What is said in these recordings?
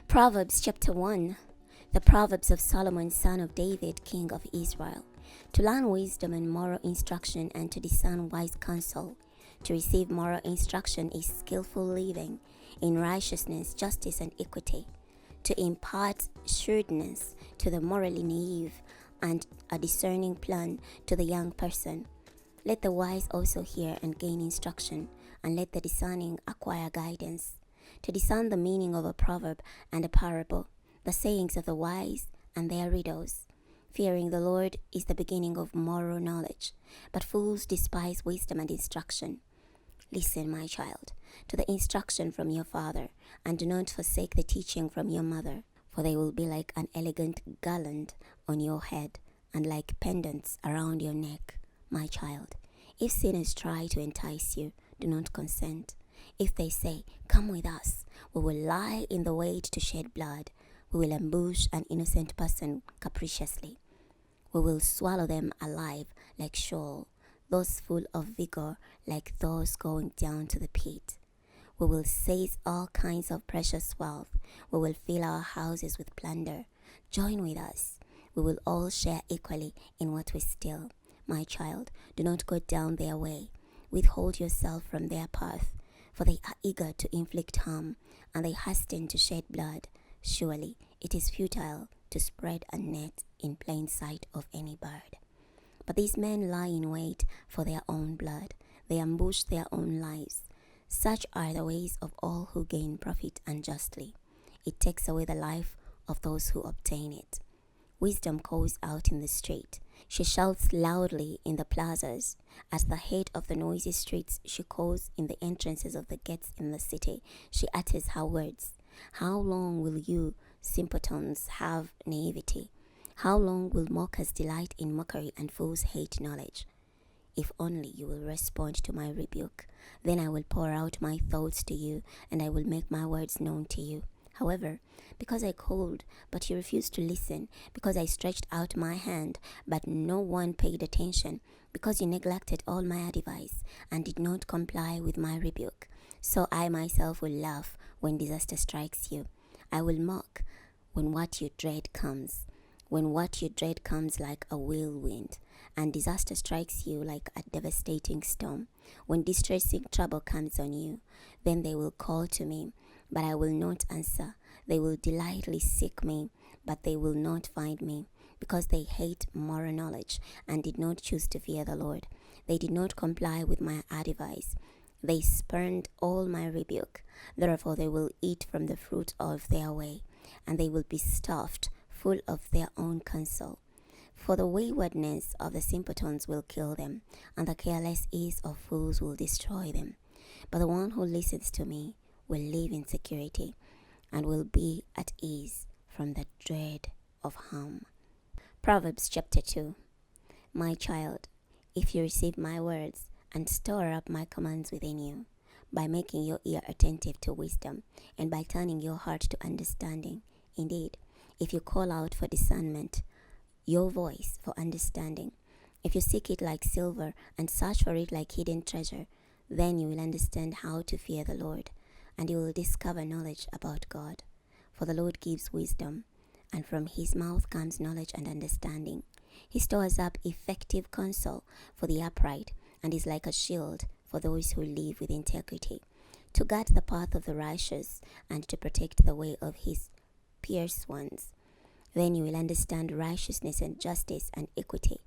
Proverbs chapter 1. The Proverbs of Solomon son of David, king of Israel. To learn wisdom and moral instruction and to discern wise counsel. To receive moral instruction is skillful living in righteousness, justice, and equity. To impart shrewdness to the morally naive and a discerning plan to the young person. Let the wise also hear and gain instruction, and let the discerning acquire guidance. To discern the meaning of a proverb and a parable, the sayings of the wise and their riddles. Fearing the Lord is the beginning of moral knowledge, but fools despise wisdom and instruction. Listen, my child, to the instruction from your father, and do not forsake the teaching from your mother, for they will be like an elegant garland on your head, and like pendants around your neck, my child. If sinners try to entice you, do not consent. If they say, "Come with us," we will lie in the wait to shed blood. We will ambush an innocent person capriciously. We will swallow them alive like Sheol, those full of vigor like those going down to the pit. We will seize all kinds of precious wealth. We will fill our houses with plunder. Join with us. We will all share equally in what we steal. My child, do not go down their way. Withhold yourself from their path, for they are eager to inflict harm, and they hasten to shed blood. Surely it is futile to spread a net in plain sight of any bird. But these men lie in wait for their own blood. They ambush their own lives. Such are the ways of all who gain profit unjustly. It takes away the life of those who obtain it. Wisdom calls out in the street. She shouts loudly in the plazas. At the head of the noisy streets, she calls in the entrances of the gates in the city. She utters her words. How long will you simpletons have naivety? How long will mockers delight in mockery and fools hate knowledge? If only you will respond to my rebuke, then I will pour out my thoughts to you, and I will make my words known to you. However, because I called, but you refused to listen, because I stretched out my hand, but no one paid attention, because you neglected all my advice and did not comply with my rebuke, so I myself will laugh when disaster strikes you. I will mock when what you dread comes. When what you dread comes like a whirlwind, and disaster strikes you like a devastating storm. When distressing trouble comes on you, then they will call to me, but I will not answer. They will delightedly seek me, but they will not find me, because they hate moral knowledge and did not choose to fear the Lord. They did not comply with my advice. They spurned all my rebuke. Therefore they will eat from the fruit of their way, and they will be stuffed full of their own counsel. For the waywardness of the simpletons will kill them, and the careless ease of fools will destroy them. But the one who listens to me will live in security, and will be at ease from the dread of harm. Proverbs chapter 2. My child, if you receive my words and store up my commands within you, by making your ear attentive to wisdom, and by turning your heart to understanding, indeed, if you call out for discernment, your voice for understanding, if you seek it like silver and search for it like hidden treasure, then you will understand how to fear the Lord, and you will discover knowledge about God. For the Lord gives wisdom, and from his mouth comes knowledge and understanding. He stores up effective counsel for the upright, and is like a shield for those who live with integrity, to guard the path of the righteous, and to protect the way of his pierced ones. Then you will understand righteousness and justice and equity,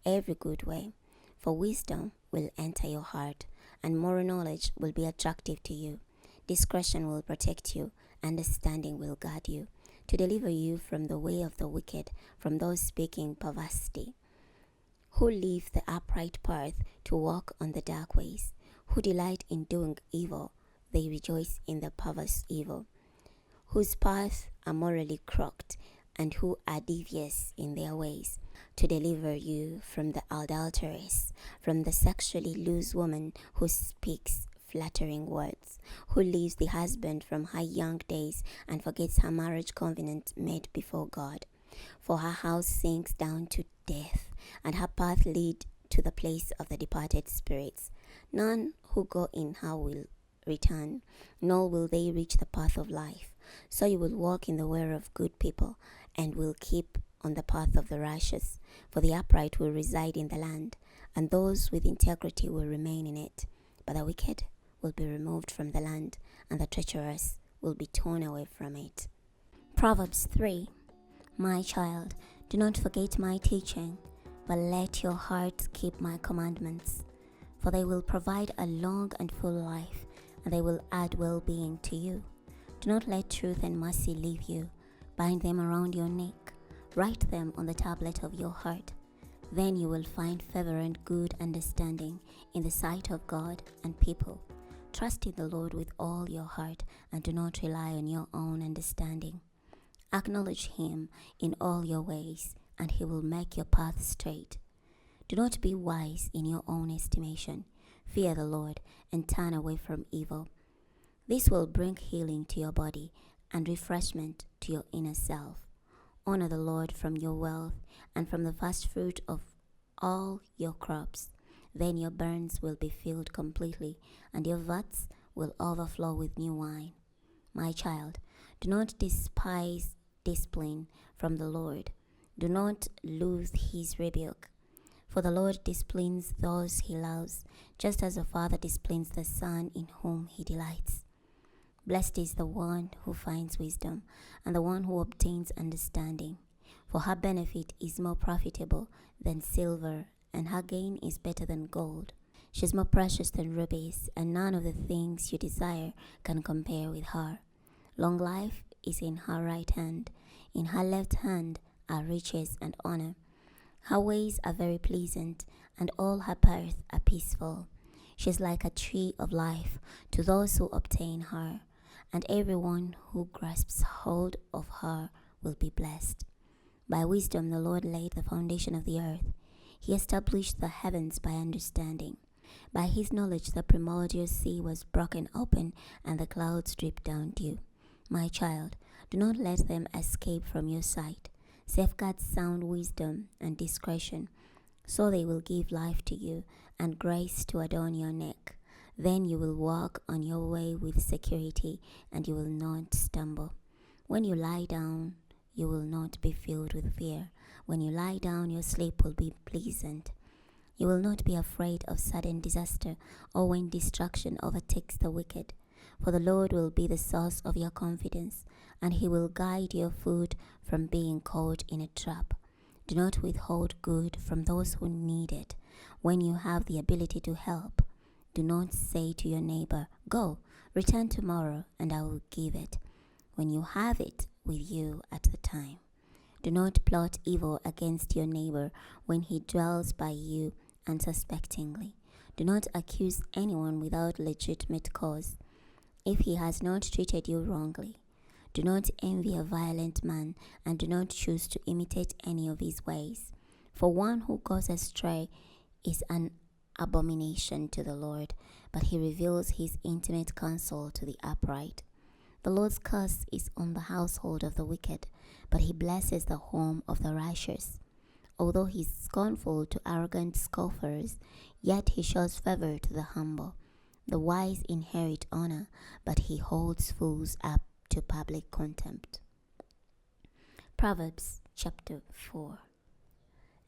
every good way. For wisdom will enter your heart, and moral knowledge will be attractive to you. Discretion will protect you, understanding will guard you, to deliver you from the way of the wicked, from those speaking perversity, who leave the upright path to walk on the dark ways, who delight in doing evil, they rejoice in the perverse evil, whose paths are morally crooked, and who are devious in their ways, to deliver you from the adulteress, from the sexually loose woman who speaks flattering words, who leaves the husband from her young days and forgets her marriage covenant made before God. For her house sinks down to death, and her path lead to the place of the departed spirits. None who go in her will return, nor will they reach the path of life. So you will walk in the way of good people, and will keep on the path of the righteous. For the upright will reside in the land, and those with integrity will remain in it. But the wicked will be removed from the land, and the treacherous will be torn away from it. Proverbs 3. My child, do not forget my teaching, but let your heart keep my commandments. For they will provide a long and full life, and they will add well-being to you. Do not let truth and mercy leave you. Bind them around your neck. Write them on the tablet of your heart. Then you will find favor and good understanding in the sight of God and people. Trust in the Lord with all your heart, and do not rely on your own understanding. Acknowledge him in all your ways, and he will make your path straight. Do not be wise in your own estimation. Fear the Lord and turn away from evil. This will bring healing to your body and refreshment to your inner self. Honor the Lord from your wealth and from the first fruit of all your crops. Then your barns will be filled completely, and your vats will overflow with new wine. My child, do not despise discipline from the Lord. Do not loathe his rebuke. For the Lord disciplines those he loves, just as a father disciplines the son in whom he delights. Blessed is the one who finds wisdom, and the one who obtains understanding. For her benefit is more profitable than silver, and her gain is better than gold. She is more precious than rubies, and none of the things you desire can compare with her. Long life is in her right hand. In her left hand are riches and honor. Her ways are very pleasant, and all her paths are peaceful. She is like a tree of life to those who obtain her, and everyone who grasps hold of her will be blessed. By wisdom the Lord laid the foundation of the earth. He established the heavens by understanding. By his knowledge the primordial sea was broken open, and the clouds dripped down dew. My child, do not let them escape from your sight. Safeguard sound wisdom and discretion, so they will give life to you and grace to adorn your neck. Then you will walk on your way with security, and you will not stumble. When you lie down, you will not be filled with fear. When you lie down, your sleep will be pleasant. You will not be afraid of sudden disaster, or when destruction overtakes the wicked. For the Lord will be the source of your confidence, and he will guide your foot from being caught in a trap. Do not withhold good from those who need it. When you have the ability to help, do not say to your neighbor, "Go, return tomorrow, and I will give it," when you have it with you at the time. Do not plot evil against your neighbor when he dwells by you unsuspectingly. Do not accuse anyone without legitimate cause. If he has not treated you wrongly, do not envy a violent man, and do not choose to imitate any of his ways. For one who goes astray is an abomination to the Lord, but he reveals his intimate counsel to the upright. The Lord's curse is on the household of the wicked, but he blesses the home of the righteous. Although he is scornful to arrogant scoffers, yet he shows favor to the humble. The wise inherit honor, but he holds fools up to public contempt. Proverbs chapter 4.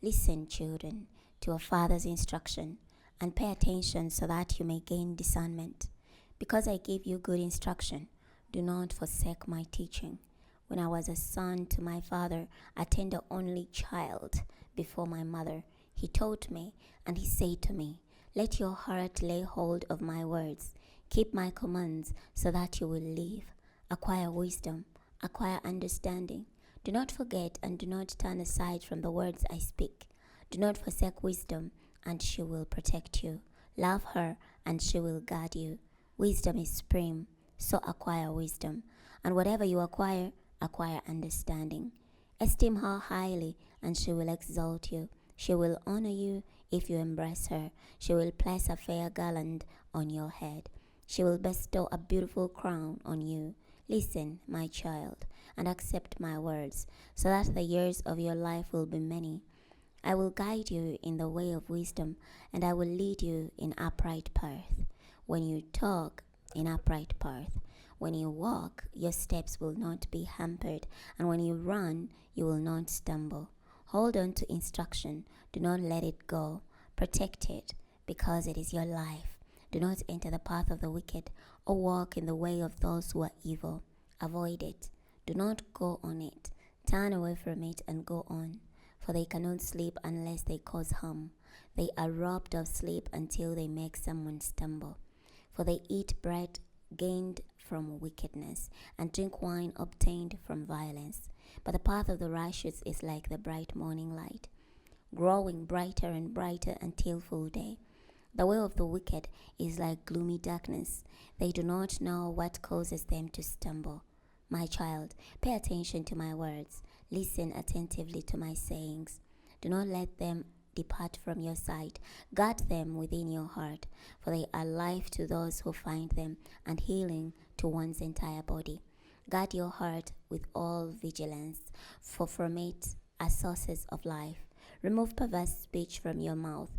Listen, children, to a father's instruction, and pay attention so that you may gain discernment. Because I gave you good instruction, do not forsake my teaching. When I was a son to my father, a tender only child before my mother, he taught me, and he said to me, "Let your heart lay hold of my words. Keep my commands so that you will live. Acquire wisdom, acquire understanding. Do not forget and do not turn aside from the words I speak. Do not forsake wisdom, and she will protect you. Love her, and she will guard you. Wisdom is supreme, so acquire wisdom. And whatever you acquire understanding. Esteem her highly, and she will exalt you. She will honor you if you embrace her. She will place a fair garland on your head. She will bestow a beautiful crown on you. Listen, my child, and accept my words, so that the years of your life will be many. I will guide you in the way of wisdom, and I will lead you in upright path. When you talk, in upright path. When you walk, your steps will not be hampered, and when you run, you will not stumble. Hold on to instruction. Do not let it go. Protect it, because it is your life. Do not enter the path of the wicked, or walk in the way of those who are evil. Avoid it. Do not go on it. Turn away from it and go on, for they cannot sleep unless they cause harm. They are robbed of sleep until they make someone stumble. For they eat bread gained from wickedness, and drink wine obtained from violence. But the path of the righteous is like the bright morning light, growing brighter and brighter until full day. The way of the wicked is like gloomy darkness. They do not know what causes them to stumble. My child, pay attention to my words. Listen attentively to my sayings. Do not let them depart from your sight. Guard them within your heart, for they are life to those who find them, and healing to one's entire body. Guard your heart with all vigilance, for from it are sources of life. Remove perverse speech from your mouth.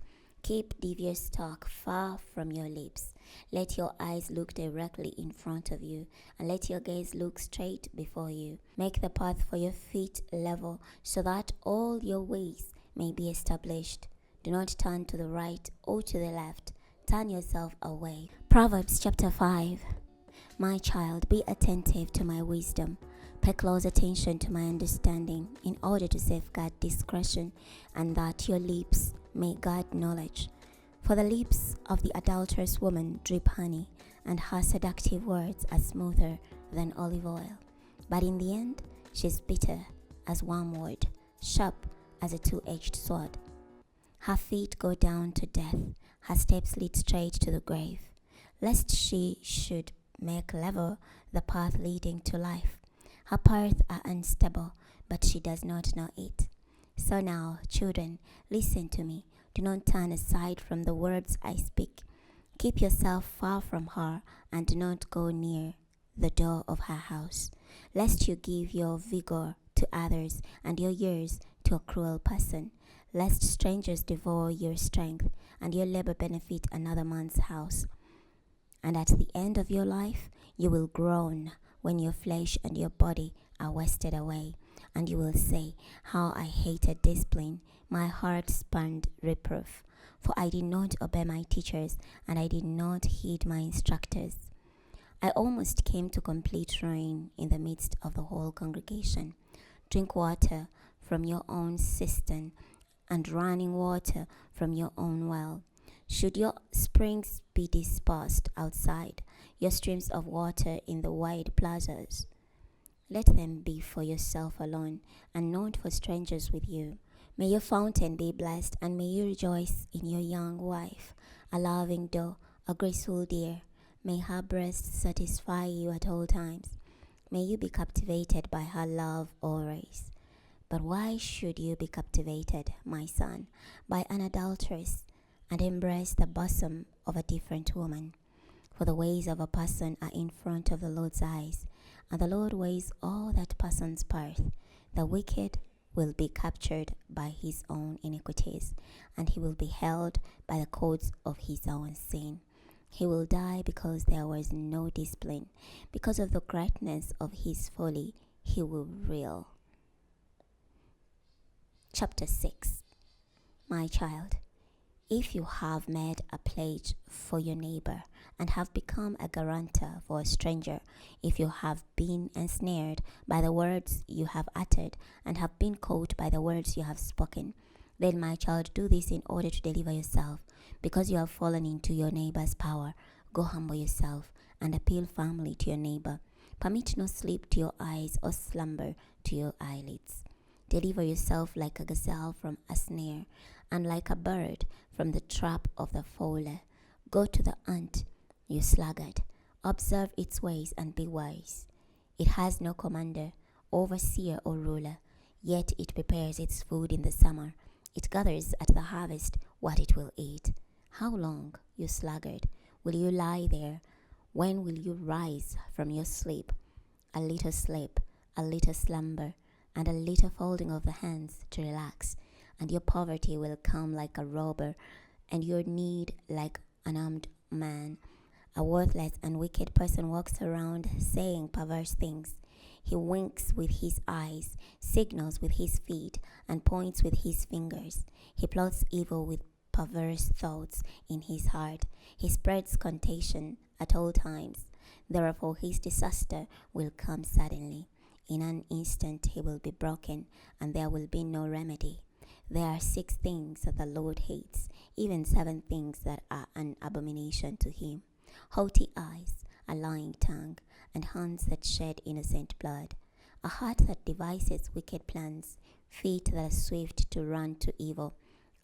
Keep devious talk far from your lips. Let your eyes look directly in front of you, and let your gaze look straight before you. Make the path for your feet level, so that all your ways may be established. Do not turn to the right or to the left. Turn yourself away. Proverbs chapter 5. My child, be attentive to my wisdom. Pay close attention to my understanding, in order to safeguard discretion, and that your lips may guard knowledge. For the lips of the adulterous woman drip honey, and her seductive words are smoother than olive oil. But in the end, she is bitter as wormwood, sharp as a two-edged sword. Her feet go down to death, her steps lead straight to the grave, lest she should make level the path leading to life. Her paths are unstable, but she does not know it. So now, children, listen to me. Do not turn aside from the words I speak. Keep yourself far from her, and do not go near the door of her house, lest you give your vigor to others and your years to a cruel person, lest strangers devour your strength and your labor benefit another man's house. And at the end of your life, you will groan when your flesh and your body are wasted away, and you will say, how I hated discipline. My heart spurned reproof, for I did not obey my teachers, and I did not heed my instructors. I almost came to complete ruin in the midst of the whole congregation. Drink water from your own cistern, and running water from your own well. Should your springs be dispersed outside, your streams of water in the wide plazas, let them be for yourself alone, and not for strangers with you. May your fountain be blessed, and may you rejoice in your young wife, a loving doe, a graceful deer. May her breast satisfy you at all times. May you be captivated by her love always. But why should you be captivated, my son, by an adulteress, and embrace the bosom of a different woman? For the ways of a person are in front of the Lord's eyes, and the Lord weighs all that person's path. The wicked will be captured by his own iniquities, and he will be held by the cords of his own sin. He will die because there was no discipline. Because of the greatness of his folly, he will reel. Chapter 6. My child, if you have made a pledge for your neighbor, and have become a guarantor for a stranger, if you have been ensnared by the words you have uttered, and have been caught by the words you have spoken, then, my child, do this in order to deliver yourself. Because you have fallen into your neighbor's power, go humble yourself, and appeal firmly to your neighbor. Permit no sleep to your eyes, or slumber to your eyelids. Deliver yourself like a gazelle from a snare, and like a bird from the trap of the fowler. Go to the ant, you sluggard. Observe its ways and be wise. It has no commander, overseer, or ruler, yet it prepares its food in the summer. It gathers at the harvest what it will eat. How long, you sluggard, will you lie there? When will you rise from your sleep? A little sleep, a little slumber, and a little folding of the hands to relax, and your poverty will come like a robber, and your need like an armed man. A worthless and wicked person walks around saying perverse things. He winks with his eyes, signals with his feet, and points with his fingers. He plots evil with perverse thoughts in his heart. He spreads contagion at all times. Therefore, his disaster will come suddenly. In an instant, he will be broken, and there will be no remedy. There are 6 things that the Lord hates, even 7 things that are an abomination to him: haughty eyes, a lying tongue, and hands that shed innocent blood, a heart that devises wicked plans, feet that are swift to run to evil,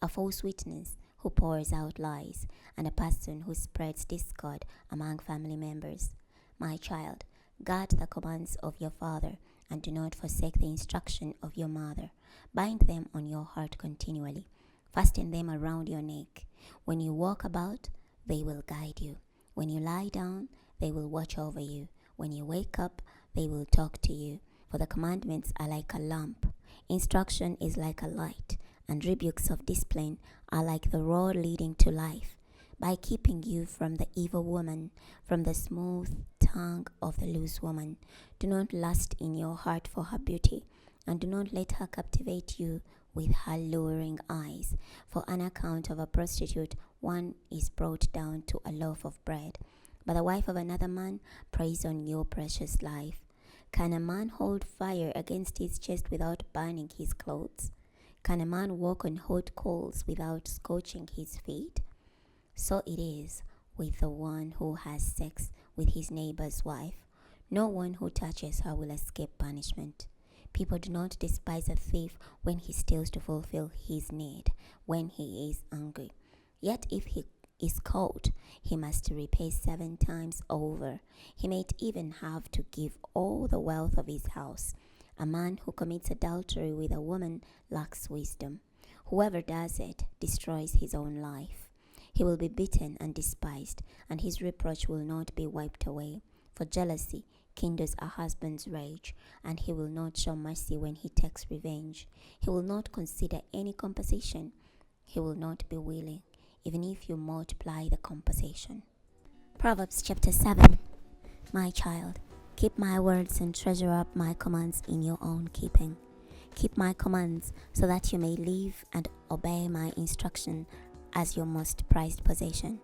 a false witness who pours out lies, and a person who spreads discord among family members. My child, guard the commands of your father, and do not forsake the instruction of your mother. Bind them on your heart continually. Fasten them around your neck. When you walk about, they will guide you. When you lie down, they will watch over you. When you wake up, they will talk to you. For the commandments are like a lamp, instruction is like a light, and rebukes of discipline are like the road leading to life. By keeping you from the evil woman, from the smooth tongue of the loose woman. Do not lust in your heart for her beauty, and do not let her captivate you with her luring eyes. For on account of a prostitute, one is brought down to a loaf of bread, but the wife of another man preys on your precious life. Can a man hold fire against his chest without burning his clothes? Can a man walk on hot coals without scorching his feet? So it is with the one who has sex with his neighbor's wife. No one who touches her will escape punishment. People do not despise a thief when he steals to fulfill his need, when he is hungry. Yet if he is caught, he must repay 7 times over. He might even have to give all the wealth of his house. A man who commits adultery with a woman lacks wisdom. Whoever does it destroys his own life. He will be beaten and despised, and his reproach will not be wiped away. For jealousy kindles a husband's rage, and he will not show mercy when he takes revenge. He will not consider any compensation. He will not be willing, even if you multiply the compensation. Proverbs chapter 7. My child, keep my words and treasure up my commands in your own keeping. Keep my commands so that you may live, and obey my instruction as your most prized possession.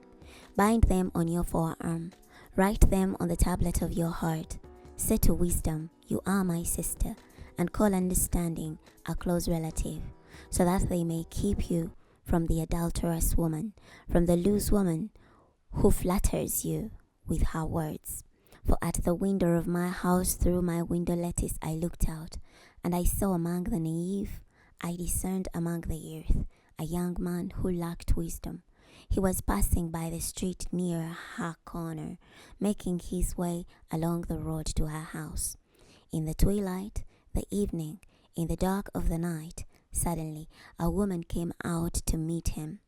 Bind them on your forearm. Write them on the tablet of your heart. Say to wisdom, you are my sister, and call understanding a close relative, so that they may keep you from the adulterous woman, from the loose woman who flatters you with her words. For at the window of my house through my window lattice I looked out, and I saw among the naive, I discerned among the earth, a young man who lacked wisdom. He was passing by the street near her corner, making his way along the road to her house. In the twilight, the evening, in the dark of the night, suddenly a woman came out to meet him.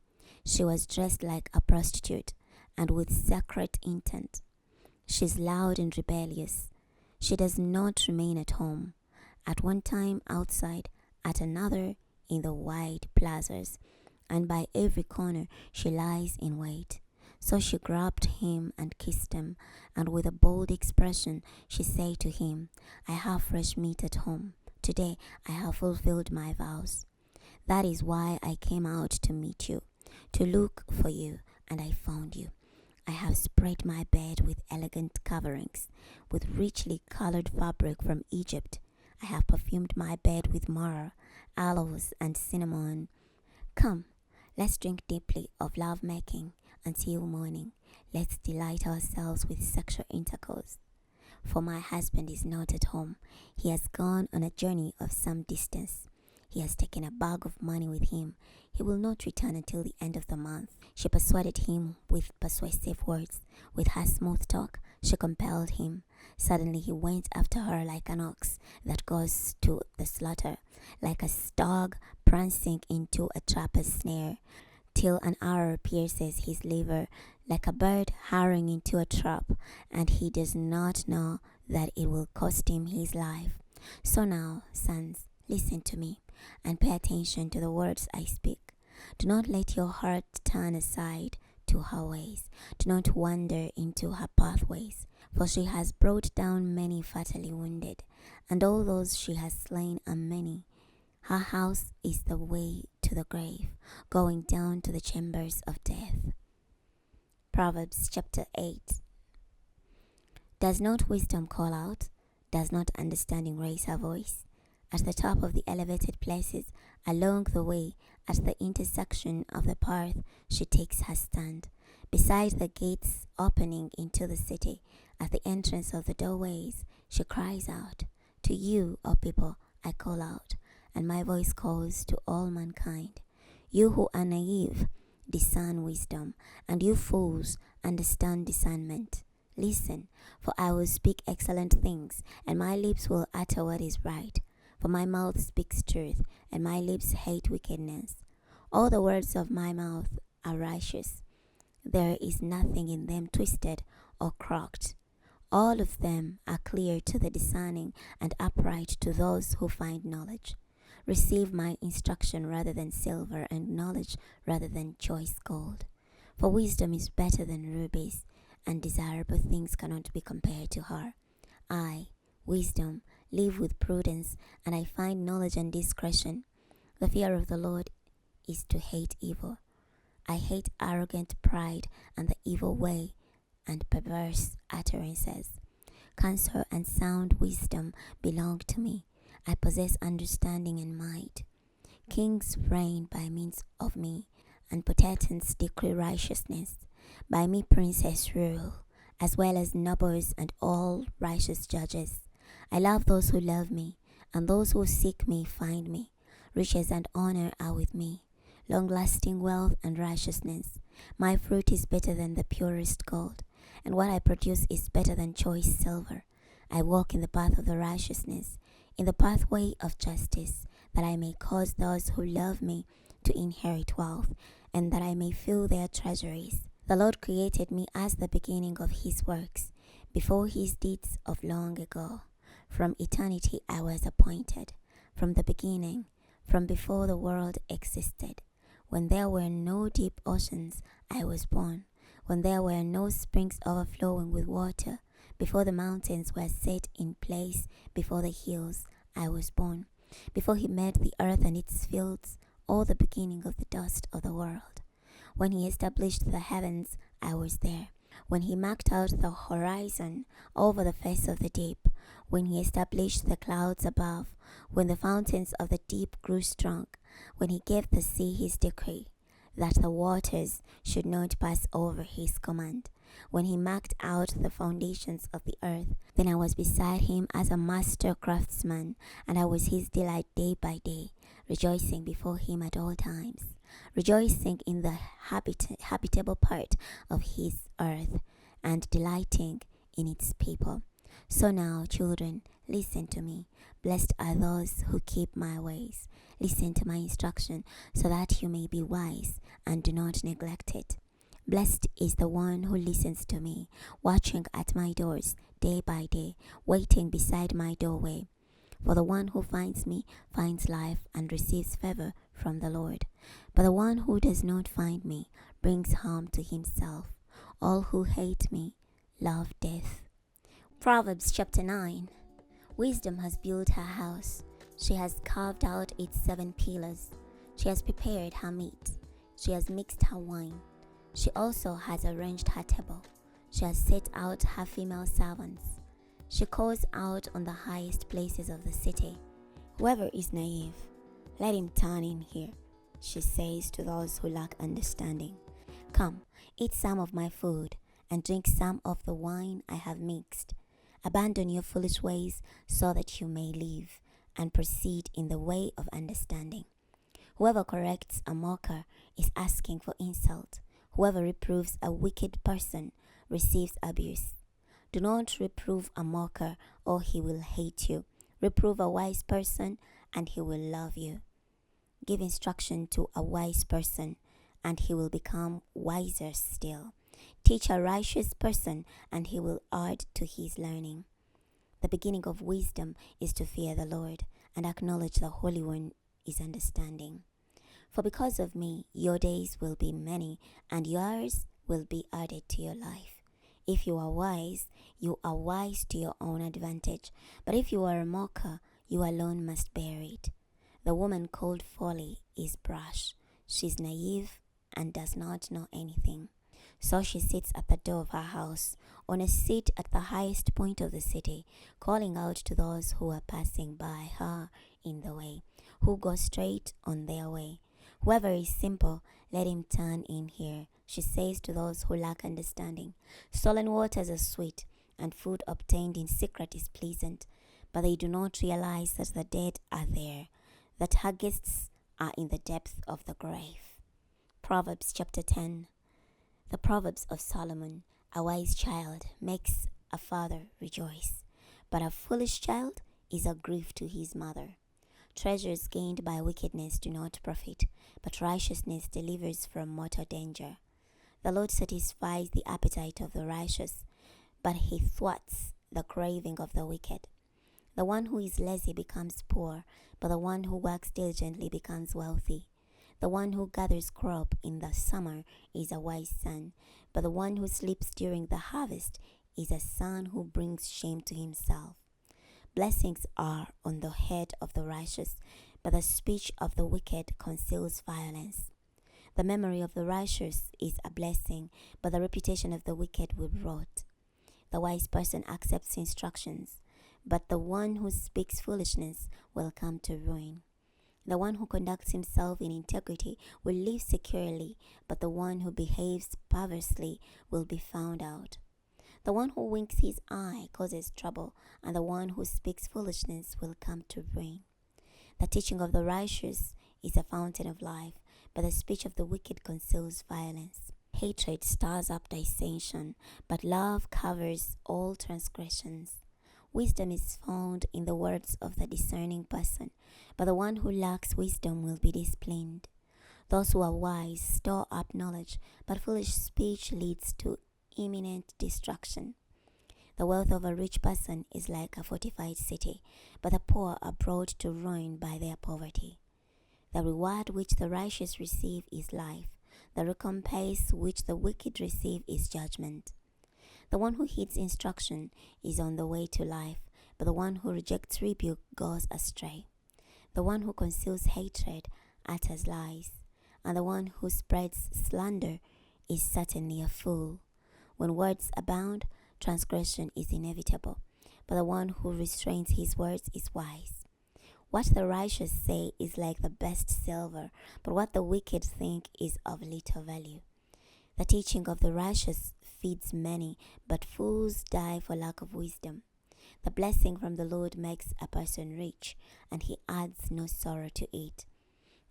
She was dressed like a prostitute, and with secret intent. She's loud and rebellious. She does not remain at home. At one time outside, at another in the wide plazas, and by every corner she lies in wait. So she grabbed him and kissed him, and with a bold expression she said to him, I have fresh meat at home. Today I have fulfilled my vows. That is why I came out to meet you, to look for you, and I found you. I have spread my bed with elegant coverings, with richly colored fabric from Egypt. I have perfumed my bed with myrrh, aloes, and cinnamon. Come, let's drink deeply of love-making until morning. Let's delight ourselves with sexual intercourse. For my husband is not at home. He has gone on a journey of some distance. He has taken a bag of money with him. He will not return until the end of the month. She persuaded him with persuasive words. With her smooth talk, she compelled him. Suddenly he went after her like an ox that goes to the slaughter, like a dog prancing into a trapper's snare, till an arrow pierces his liver, like a bird hurrying into a trap, and he does not know that it will cost him his life. So now, sons, listen to me, and pay attention to the words I speak. Do not let your heart turn aside to her ways. Do not wander into her pathways, for she has brought down many fatally wounded, and all those she has slain are many. Her house is the way to the grave, going down to the chambers of death. Proverbs chapter 8. Does not wisdom call out? Does not understanding raise her voice? At the top of the elevated places, along the way, at the intersection of the path, she takes her stand. Beside the gates opening into the city, at the entrance of the doorways, she cries out, "To you, O people, I call out, and my voice calls to all mankind. You who are naive, discern wisdom, and you fools, understand discernment. Listen, for I will speak excellent things, and my lips will utter what is right. For my mouth speaks truth, and my lips hate wickedness. All the words of my mouth are righteous. There is nothing in them twisted or crooked. All of them are clear to the discerning and upright to those who find knowledge. Receive my instruction rather than silver, and knowledge rather than choice gold. For wisdom is better than rubies, and desirable things cannot be compared to her. I, wisdom, live with prudence, and I find knowledge and discretion. The fear of the Lord is to hate evil. I hate arrogant pride and the evil way and perverse utterances. Counsel and sound wisdom belong to me. I possess understanding and might. Kings reign by means of me, and potentates decree righteousness. By me princes rule, as well as nobles and all righteous judges. I love those who love me, and those who seek me find me. Riches and honor are with me, long-lasting wealth and righteousness. My fruit is better than the purest gold, and what I produce is better than choice silver. I walk in the path of the righteousness, in the pathway of justice, that I may cause those who love me to inherit wealth, and that I may fill their treasuries. The Lord created me as the beginning of his works, before his deeds of long ago. From eternity I was appointed, from the beginning, from before the world existed. When there were no deep oceans, I was born. When there were no springs overflowing with water, before the mountains were set in place, before the hills, I was born. Before he made the earth and its fields, all the beginning of the dust of the world. When he established the heavens, I was there. When he marked out the horizon over the face of the deep, when he established the clouds above, when the fountains of the deep grew strong, when he gave the sea his decree, that the waters should not pass over his command, when he marked out the foundations of the earth, then I was beside him as a master craftsman, and I was his delight day by day, rejoicing before him at all times, rejoicing in the habitable part of his earth, and delighting in its people. So now, children, listen to me. Blessed are those who keep my ways. Listen to my instruction, so that you may be wise, and do not neglect it. Blessed is the one who listens to me, watching at my doors day by day, waiting beside my doorway. For the one who finds me finds life and receives favor from the Lord. But the one who does not find me brings harm to himself. All who hate me love death. Proverbs chapter 9. Wisdom has built her house. She has carved out its 7 pillars. She has prepared her meat. She has mixed her wine. She also has arranged her table. She has set out her female servants. She calls out on the highest places of the city. Whoever is naive, let him turn in here, she says to those who lack understanding. Come, eat some of my food, and drink some of the wine I have mixed. Abandon your foolish ways so that you may live, and proceed in the way of understanding. Whoever corrects a mocker is asking for insult. Whoever reproves a wicked person receives abuse. Do not reprove a mocker, or he will hate you. Reprove a wise person, and he will love you. Give instruction to a wise person, and he will become wiser still. Teach a righteous person, and he will add to his learning. The beginning of wisdom is to fear the Lord, and acknowledge the Holy One is understanding. For because of me, your days will be many, and yours will be added to your life. If you are wise to your own advantage. But if you are a mocker, you alone must bear it. The woman called folly is brash. She's naive and does not know anything. So she sits at the door of her house, on a seat at the highest point of the city, calling out to those who are passing by her in the way, who go straight on their way. Whoever is simple, let him turn in here, she says to those who lack understanding. Stolen waters are sweet, and food obtained in secret is pleasant, but they do not realize that the dead are there, that her guests are in the depth of the grave. Proverbs chapter 10. The Proverbs of Solomon. A wise child makes a father rejoice, but a foolish child is a grief to his mother. Treasures gained by wickedness do not profit, but righteousness delivers from mortal danger. The Lord satisfies the appetite of the righteous, but he thwarts the craving of the wicked. The one who is lazy becomes poor, but the one who works diligently becomes wealthy. The one who gathers crop in the summer is a wise son, but the one who sleeps during the harvest is a son who brings shame to himself. Blessings are on the head of the righteous, but the speech of the wicked conceals violence. The memory of the righteous is a blessing, but the reputation of the wicked will rot. The wise person accepts instructions, but the one who speaks foolishness will come to ruin. The one who conducts himself in integrity will live securely, but the one who behaves perversely will be found out. The one who winks his eye causes trouble, and the one who speaks foolishness will come to ruin. The teaching of the righteous is a fountain of life, but the speech of the wicked conceals violence. Hatred stirs up dissension, but love covers all transgressions. Wisdom is found in the words of the discerning person, but the one who lacks wisdom will be disciplined. Those who are wise store up knowledge, but foolish speech leads to imminent destruction. The wealth of a rich person is like a fortified city, but the poor are brought to ruin by their poverty. The reward which the righteous receive is life. The recompense which the wicked receive is judgment. The one who heeds instruction is on the way to life, but the one who rejects rebuke goes astray. The one who conceals hatred utters lies, and the one who spreads slander is certainly a fool. When words abound, transgression is inevitable, but the one who restrains his words is wise. What the righteous say is like the best silver, but what the wicked think is of little value. The teaching of the righteous feeds many, but fools die for lack of wisdom. The blessing from the Lord makes a person rich, and he adds no sorrow to it.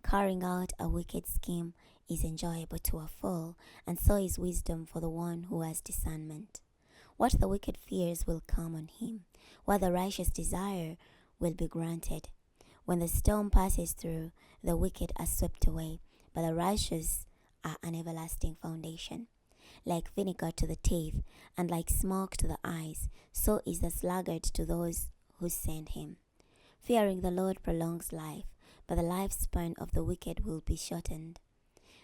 Carrying out a wicked scheme is enjoyable to a fool, and so is wisdom for the one who has discernment. What the wicked fears will come on him, what the righteous desire will be granted. When the storm passes through, the wicked are swept away, but the righteous are an everlasting foundation. Like vinegar to the teeth, and like smoke to the eyes, so is the sluggard to those who send him. Fearing the Lord prolongs life, but the lifespan of the wicked will be shortened.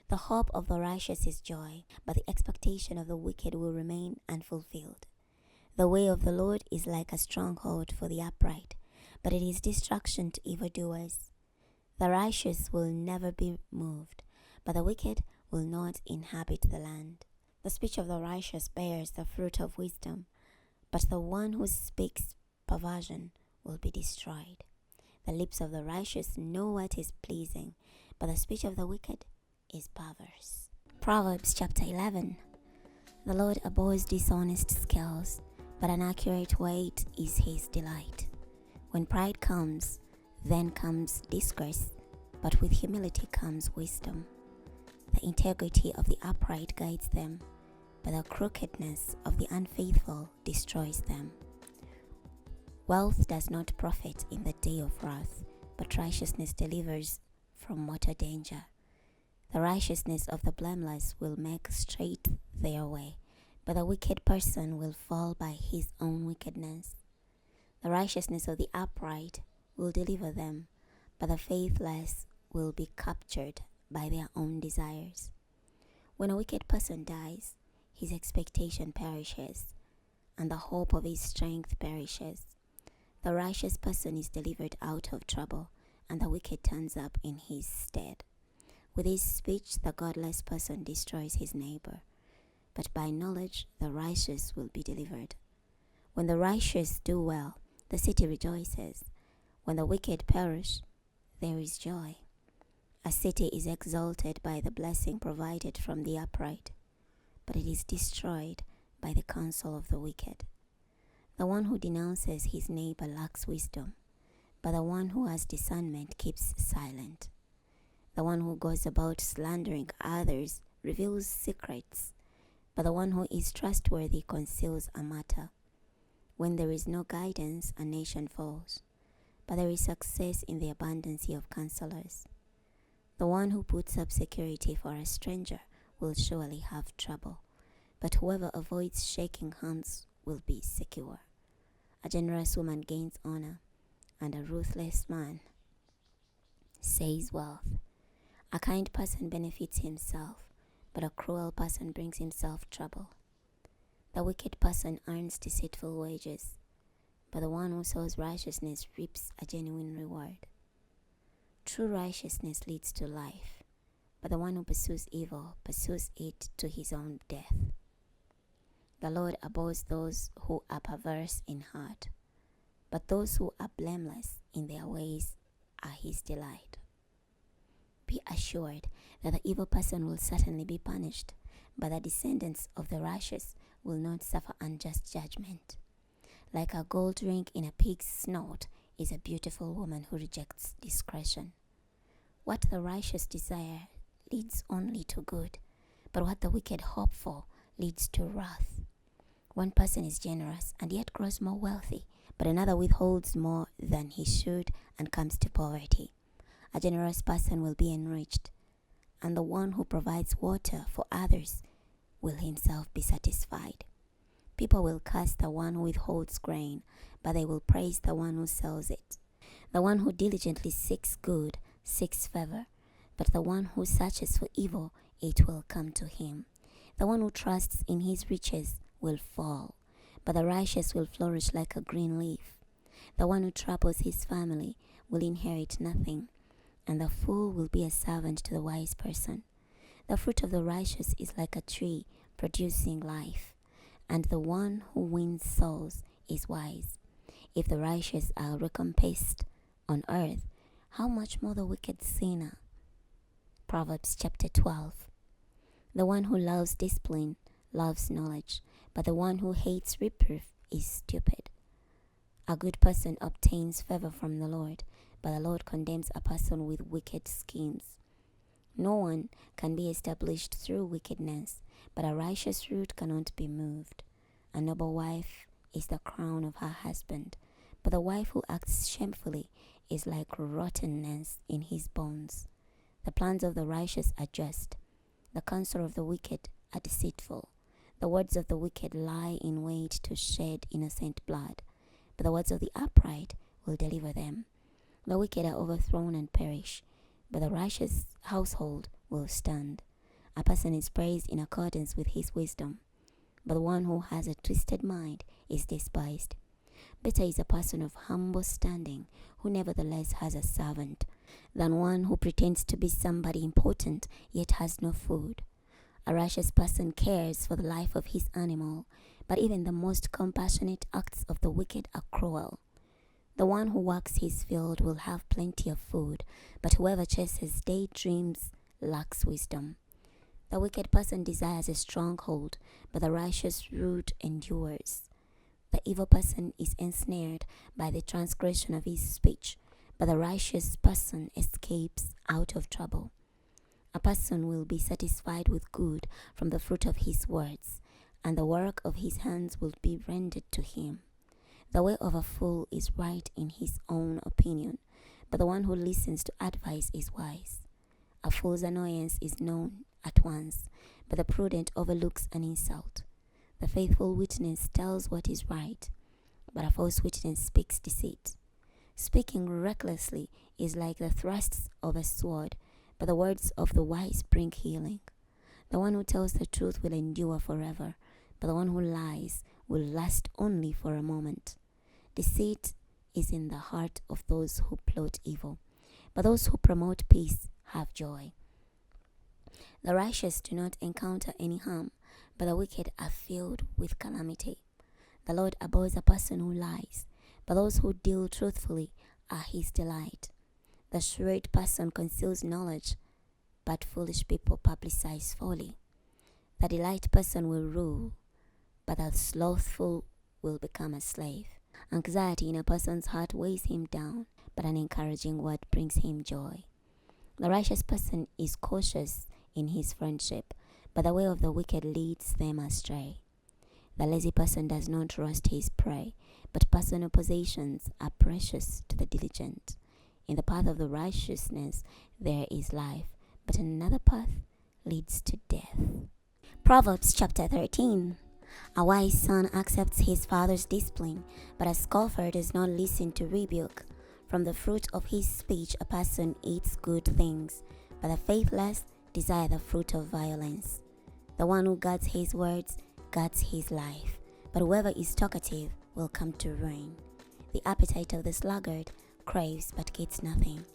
The hope of the righteous is joy, but the expectation of the wicked will remain unfulfilled. The way of the Lord is like a stronghold for the upright, but it is destruction to evildoers. The righteous will never be moved, but the wicked will not inhabit the land. The speech of the righteous bears the fruit of wisdom, but the one who speaks perversion will be destroyed. The lips of the righteous know what is pleasing, but the speech of the wicked is perverse. Proverbs chapter 11. The Lord abhors dishonest scales, but an accurate weight is his delight. When pride comes, then comes disgrace, but with humility comes wisdom. The integrity of the upright guides them, but the crookedness of the unfaithful destroys them. Wealth does not profit in the day of wrath, but righteousness delivers from mortal danger. The righteousness of the blameless will make straight their way, but the wicked person will fall by his own wickedness. The righteousness of the upright will deliver them, but the faithless will be captured by their own desires. When a wicked person dies, His expectation perishes, and the hope of his strength perishes. The righteous person is delivered out of trouble, and the wicked turns up in his stead. With his speech, the godless person destroys his neighbor, but by knowledge the righteous will be delivered. When the righteous do well, the city rejoices. When the wicked perish, there is joy. A city is exalted by the blessing provided from the upright, but it is destroyed by the counsel of the wicked. The one who denounces his neighbor lacks wisdom, but the one who has discernment keeps silent. The one who goes about slandering others reveals secrets, but the one who is trustworthy conceals a matter. When there is no guidance, a nation falls, but there is success in the abundance of counselors. The one who puts up security for a stranger will surely have trouble, but whoever avoids shaking hands will be secure. A generous woman gains honor, and a ruthless man says wealth. A kind person benefits himself, but a cruel person brings himself trouble. The wicked person earns deceitful wages, but the one who sows righteousness reaps a genuine reward. True righteousness leads to life, but the one who pursues evil pursues it to his own death. The Lord abhors those who are perverse in heart, but those who are blameless in their ways are his delight. Be assured that the evil person will certainly be punished, but the descendants of the righteous will not suffer unjust judgment. Like a gold ring in a pig's snout is a beautiful woman who rejects discretion. What the righteous desire leads only to good, but what the wicked hope for leads to wrath. One person is generous and yet grows more wealthy, but another withholds more than he should and comes to poverty. A generous person will be enriched, and the one who provides water for others will himself be satisfied. People will curse the one who withholds grain, but they will praise the one who sells it. The one who diligently seeks good seeks favor, but the one who searches for evil, it will come to him. The one who trusts in his riches will fall, but the righteous will flourish like a green leaf. The one who troubles his family will inherit nothing, and the fool will be a servant to the wise person. The fruit of the righteous is like a tree producing life, and the one who wins souls is wise. If the righteous are recompensed on earth, how much more the wicked sinner? Proverbs chapter 12. The one who loves discipline loves knowledge, but the one who hates reproof is stupid. A good person obtains favor from the Lord, but the Lord condemns a person with wicked schemes. No one can be established through wickedness, but a righteous root cannot be moved. A noble wife is the crown of her husband, but the wife who acts shamefully is like rottenness in his bones. The plans of the righteous are just, the counsel of the wicked are deceitful. The words of the wicked lie in wait to shed innocent blood, but the words of the upright will deliver them. The wicked are overthrown and perish, but the righteous household will stand. A person is praised in accordance with his wisdom, but the one who has a twisted mind is despised. Better is a person of humble standing who nevertheless has a servant than one who pretends to be somebody important yet has no food. A righteous person cares for the life of his animal, but even the most compassionate acts of the wicked are cruel. The one who works his field will have plenty of food, but whoever chases daydreams lacks wisdom. The wicked person desires a stronghold, but the righteous root endures. The evil person is ensnared by the transgression of his speech, but the righteous person escapes out of trouble. A person will be satisfied with good from the fruit of his words, and the work of his hands will be rendered to him. The way of a fool is right in his own opinion, but the one who listens to advice is wise. A fool's annoyance is known at once, but the prudent overlooks an insult. The faithful witness tells what is right, but a false witness speaks deceit. Speaking recklessly is like the thrusts of a sword, but the words of the wise bring healing. The one who tells the truth will endure forever, but the one who lies will last only for a moment. Deceit is in the heart of those who plot evil, but those who promote peace have joy. The righteous do not encounter any harm, but the wicked are filled with calamity. The Lord abhors a person who lies, but those who deal truthfully are his delight. The shrewd person conceals knowledge, but foolish people publicize folly. The delight person will rule, but the slothful will become a slave. Anxiety in a person's heart weighs him down, but an encouraging word brings him joy. The righteous person is cautious in his friendship, but the way of the wicked leads them astray. The lazy person does not roast his prey, but personal possessions are precious to the diligent. In the path of the righteousness there is life, but another path leads to death. Proverbs chapter 13. A wise son accepts his father's discipline, but a scoffer does not listen to rebuke. From the fruit of his speech a person eats good things, but the faithless desire the fruit of violence. The one who guards his words guards his life, but whoever is talkative will come to ruin. The appetite of the sluggard craves but gets nothing,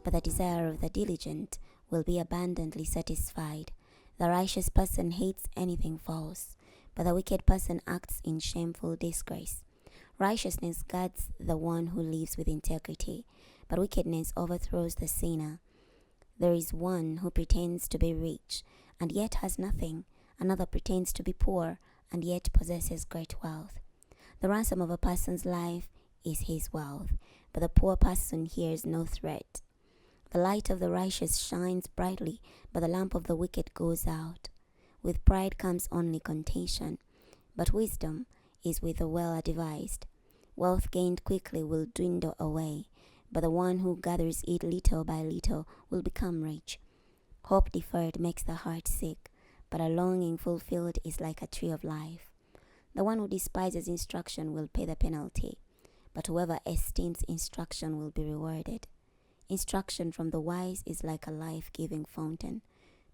but the desire of the diligent will be abundantly satisfied. The righteous person hates anything false, but the wicked person acts in shameful disgrace. Righteousness guards the one who lives with integrity, but wickedness overthrows the sinner. There is one who pretends to be rich and yet has nothing. Another pretends to be poor and yet possesses great wealth. The ransom of a person's life is his wealth, but the poor person hears no threat. The light of the righteous shines brightly, but the lamp of the wicked goes out. With pride comes only contention, but wisdom is with the well-advised. Wealth gained quickly will dwindle away, but the one who gathers it little by little will become rich. Hope deferred makes the heart sick, but a longing fulfilled is like a tree of life. The one who despises instruction will pay the penalty, but whoever esteems instruction will be rewarded. Instruction from the wise is like a life-giving fountain,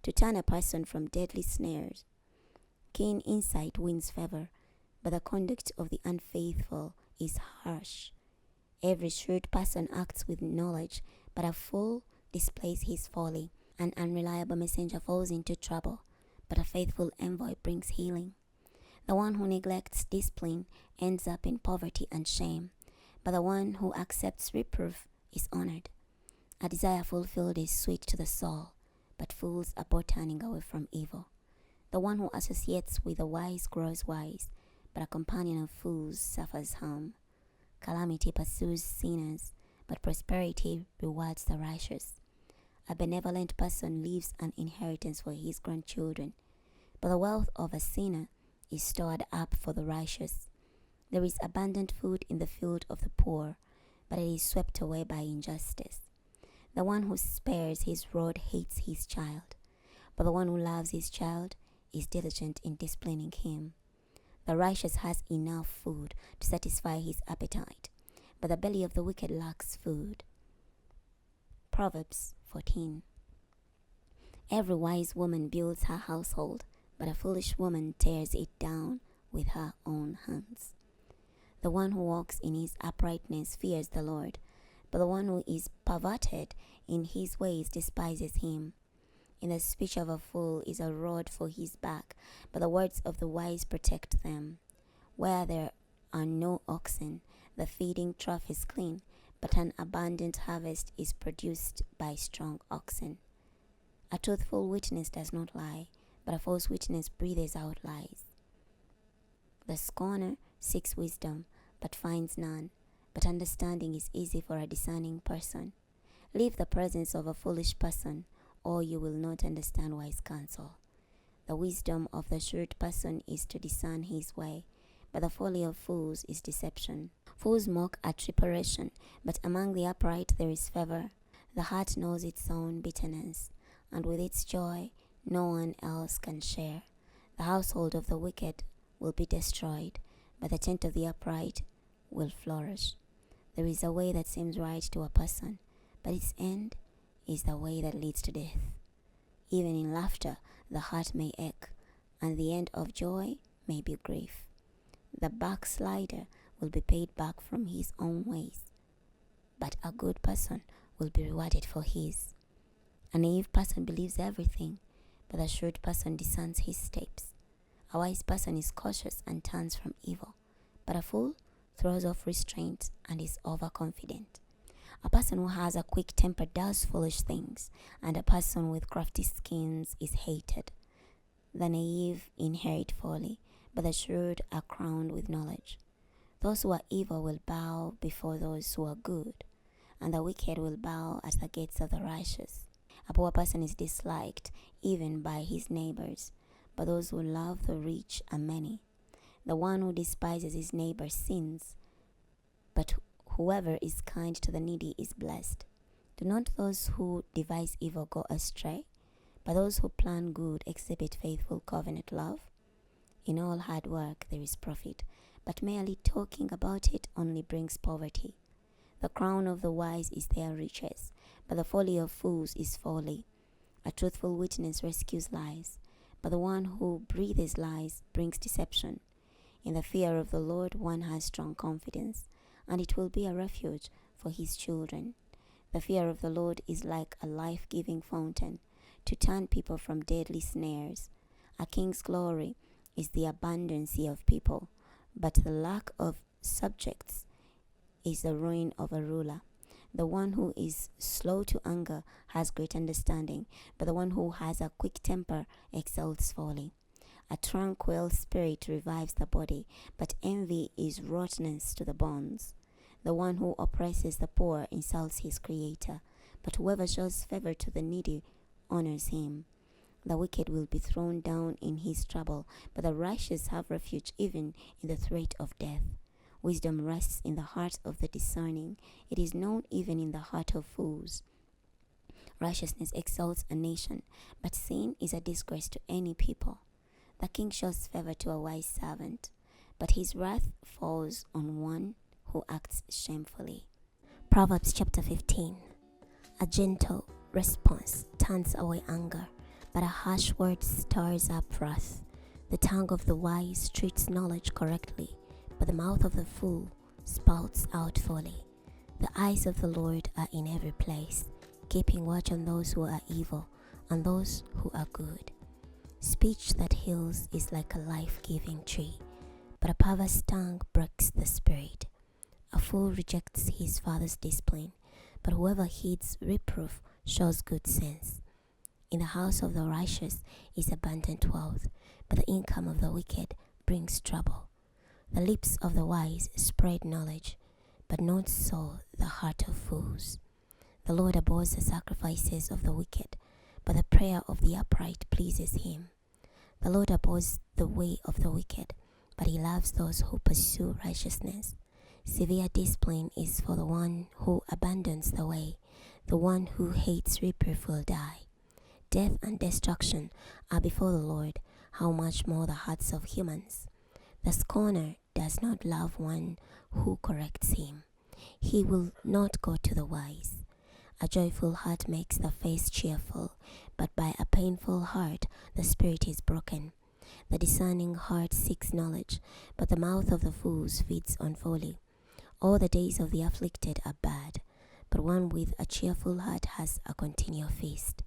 to turn a person from deadly snares. Keen insight wins favor, but the conduct of the unfaithful is harsh. Every shrewd person acts with knowledge, but a fool displays his folly. An unreliable messenger falls into trouble, but a faithful envoy brings healing. The one who neglects discipline ends up in poverty and shame, but the one who accepts reproof is honored. A desire fulfilled is sweet to the soul, but fools abhor turning away from evil. The one who associates with the wise grows wise, but a companion of fools suffers harm. Calamity pursues sinners, but prosperity rewards the righteous. A benevolent person leaves an inheritance for his grandchildren, but the wealth of a sinner is stored up for the righteous. There is abundant food in the field of the poor, but it is swept away by injustice. The one who spares his rod hates his child, but the one who loves his child is diligent in disciplining him. The righteous has enough food to satisfy his appetite, but the belly of the wicked lacks food. Proverbs 14. Every wise woman builds her household, but a foolish woman tears it down with her own hands. The one who walks in his uprightness fears the Lord, but the one who is perverted in his ways despises him. In the speech of a fool is a rod for his back, but the words of the wise protect them. Where there are no oxen, the feeding trough is clean, but an abundant harvest is produced by strong oxen. A truthful witness does not lie, but a false witness breathes out lies. The scorner seeks wisdom, but finds none, but understanding is easy for a discerning person. Leave the presence of a foolish person, or you will not understand wise counsel. The wisdom of the shrewd person is to discern his way, but the folly of fools is deception. Fools mock at reparation, but among the upright there is favor. The heart knows its own bitterness, and with its joy no one else can share. The household of the wicked will be destroyed, but the tent of the upright will flourish. There is a way that seems right to a person, but its end is the way that leads to death. Even in laughter, the heart may ache, and the end of joy may be grief. The backslider will be paid back from his own ways, but a good person will be rewarded for his. A naive person believes everything, but a shrewd person discerns his steps. A wise person is cautious and turns from evil, but a fool throws off restraint and is overconfident. A person who has a quick temper does foolish things, and a person with crafty schemes is hated. The naive inherit folly, but the shrewd are crowned with knowledge. Those who are evil will bow before those who are good, and the wicked will bow at the gates of the righteous. A poor person is disliked even by his neighbors, but those who love the rich are many. The one who despises his neighbor sins, but whoever is kind to the needy is blessed. Do not those who devise evil go astray, but those who plan good exhibit faithful covenant love? In all hard work there is profit, but merely talking about it only brings poverty. The crown of the wise is their riches, but the folly of fools is folly. A truthful witness rescues lives, but the one who breathes lies brings deception. In the fear of the Lord one has strong confidence, and it will be a refuge for his children. The fear of the Lord is like a life-giving fountain to turn people from deadly snares. A king's glory is the abundancy of people, but the lack of subjects is the ruin of a ruler. The one who is slow to anger has great understanding, but the one who has a quick temper exalts folly. A tranquil spirit revives the body, but envy is rottenness to the bones. The one who oppresses the poor insults his creator, but whoever shows favor to the needy honors him. The wicked will be thrown down in his trouble, but the righteous have refuge even in the threat of death. Wisdom rests in the heart of the discerning. It is known even in the heart of fools. Righteousness exalts a nation, but sin is a disgrace to any people. The king shows favor to a wise servant, but his wrath falls on one who acts shamefully. Proverbs chapter 15. A gentle response turns away anger, but a harsh word stirs up wrath. The tongue of the wise treats knowledge correctly, but the mouth of the fool spouts out folly. The eyes of the Lord are in every place, keeping watch on those who are evil and those who are good. Speech that heals is like a life-giving tree, but a perverse tongue breaks the spirit. A fool rejects his father's discipline, but whoever heeds reproof shows good sense. In the house of the righteous is abundant wealth, but the income of the wicked brings trouble. The lips of the wise spread knowledge, but not so the heart of fools. The Lord abhors the sacrifices of the wicked, but the prayer of the upright pleases him. The Lord abhors the way of the wicked, but he loves those who pursue righteousness. Severe discipline is for the one who abandons the way. The one who hates reproof will die. Death and destruction are before the Lord, how much more the hearts of humans. The scorner does not love one who corrects him. He will not go to the wise. A joyful heart makes the face cheerful, but by a painful heart the spirit is broken. The discerning heart seeks knowledge, but the mouth of the fools feeds on folly. All the days of the afflicted are bad, but one with a cheerful heart has a continual feast.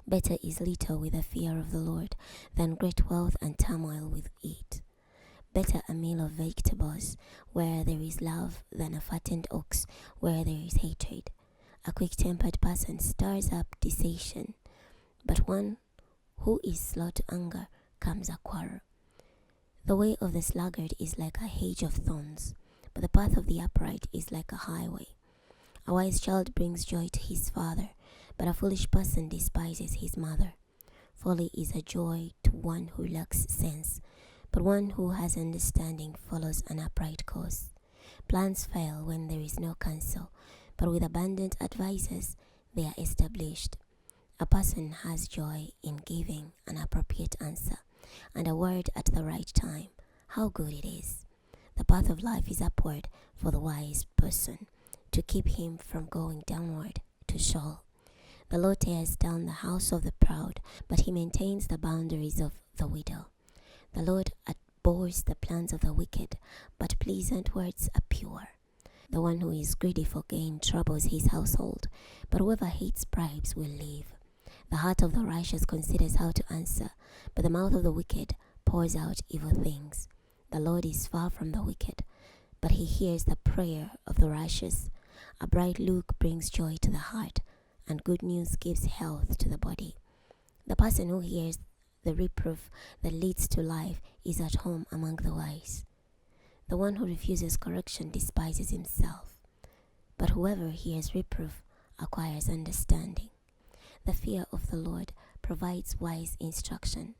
Better is little with the fear of the Lord than great wealth and turmoil with it. Better a meal of vegetables where there is love than a fattened ox where there is hatred. A quick-tempered person stirs up dissension, but one who is slow to anger comes a quarrel. The way of the sluggard is like a hedge of thorns, but the path of the upright is like a highway. A wise child brings joy to his father, but a foolish person despises his mother. Folly is a joy to one who lacks sense, but one who has understanding follows an upright course. Plans fail when there is no counsel, but with abundant advisers they are established. A person has joy in giving an appropriate answer, and a word at the right time. How good it is! The path of life is upward for the wise person, to keep him from going downward to Sheol. The Lord tears down the house of the proud, but he maintains the boundaries of the widow. The Lord abhors the plans of the wicked, but pleasant words are pure. The one who is greedy for gain troubles his household, but whoever hates bribes will live. The heart of the righteous considers how to answer, but the mouth of the wicked pours out evil things. The Lord is far from the wicked, but he hears the prayer of the righteous. A bright look brings joy to the heart, and good news gives health to the body. The person who hears the reproof that leads to life is at home among the wise. The one who refuses correction despises himself, but whoever hears reproof acquires understanding. The fear of the Lord provides wise instruction,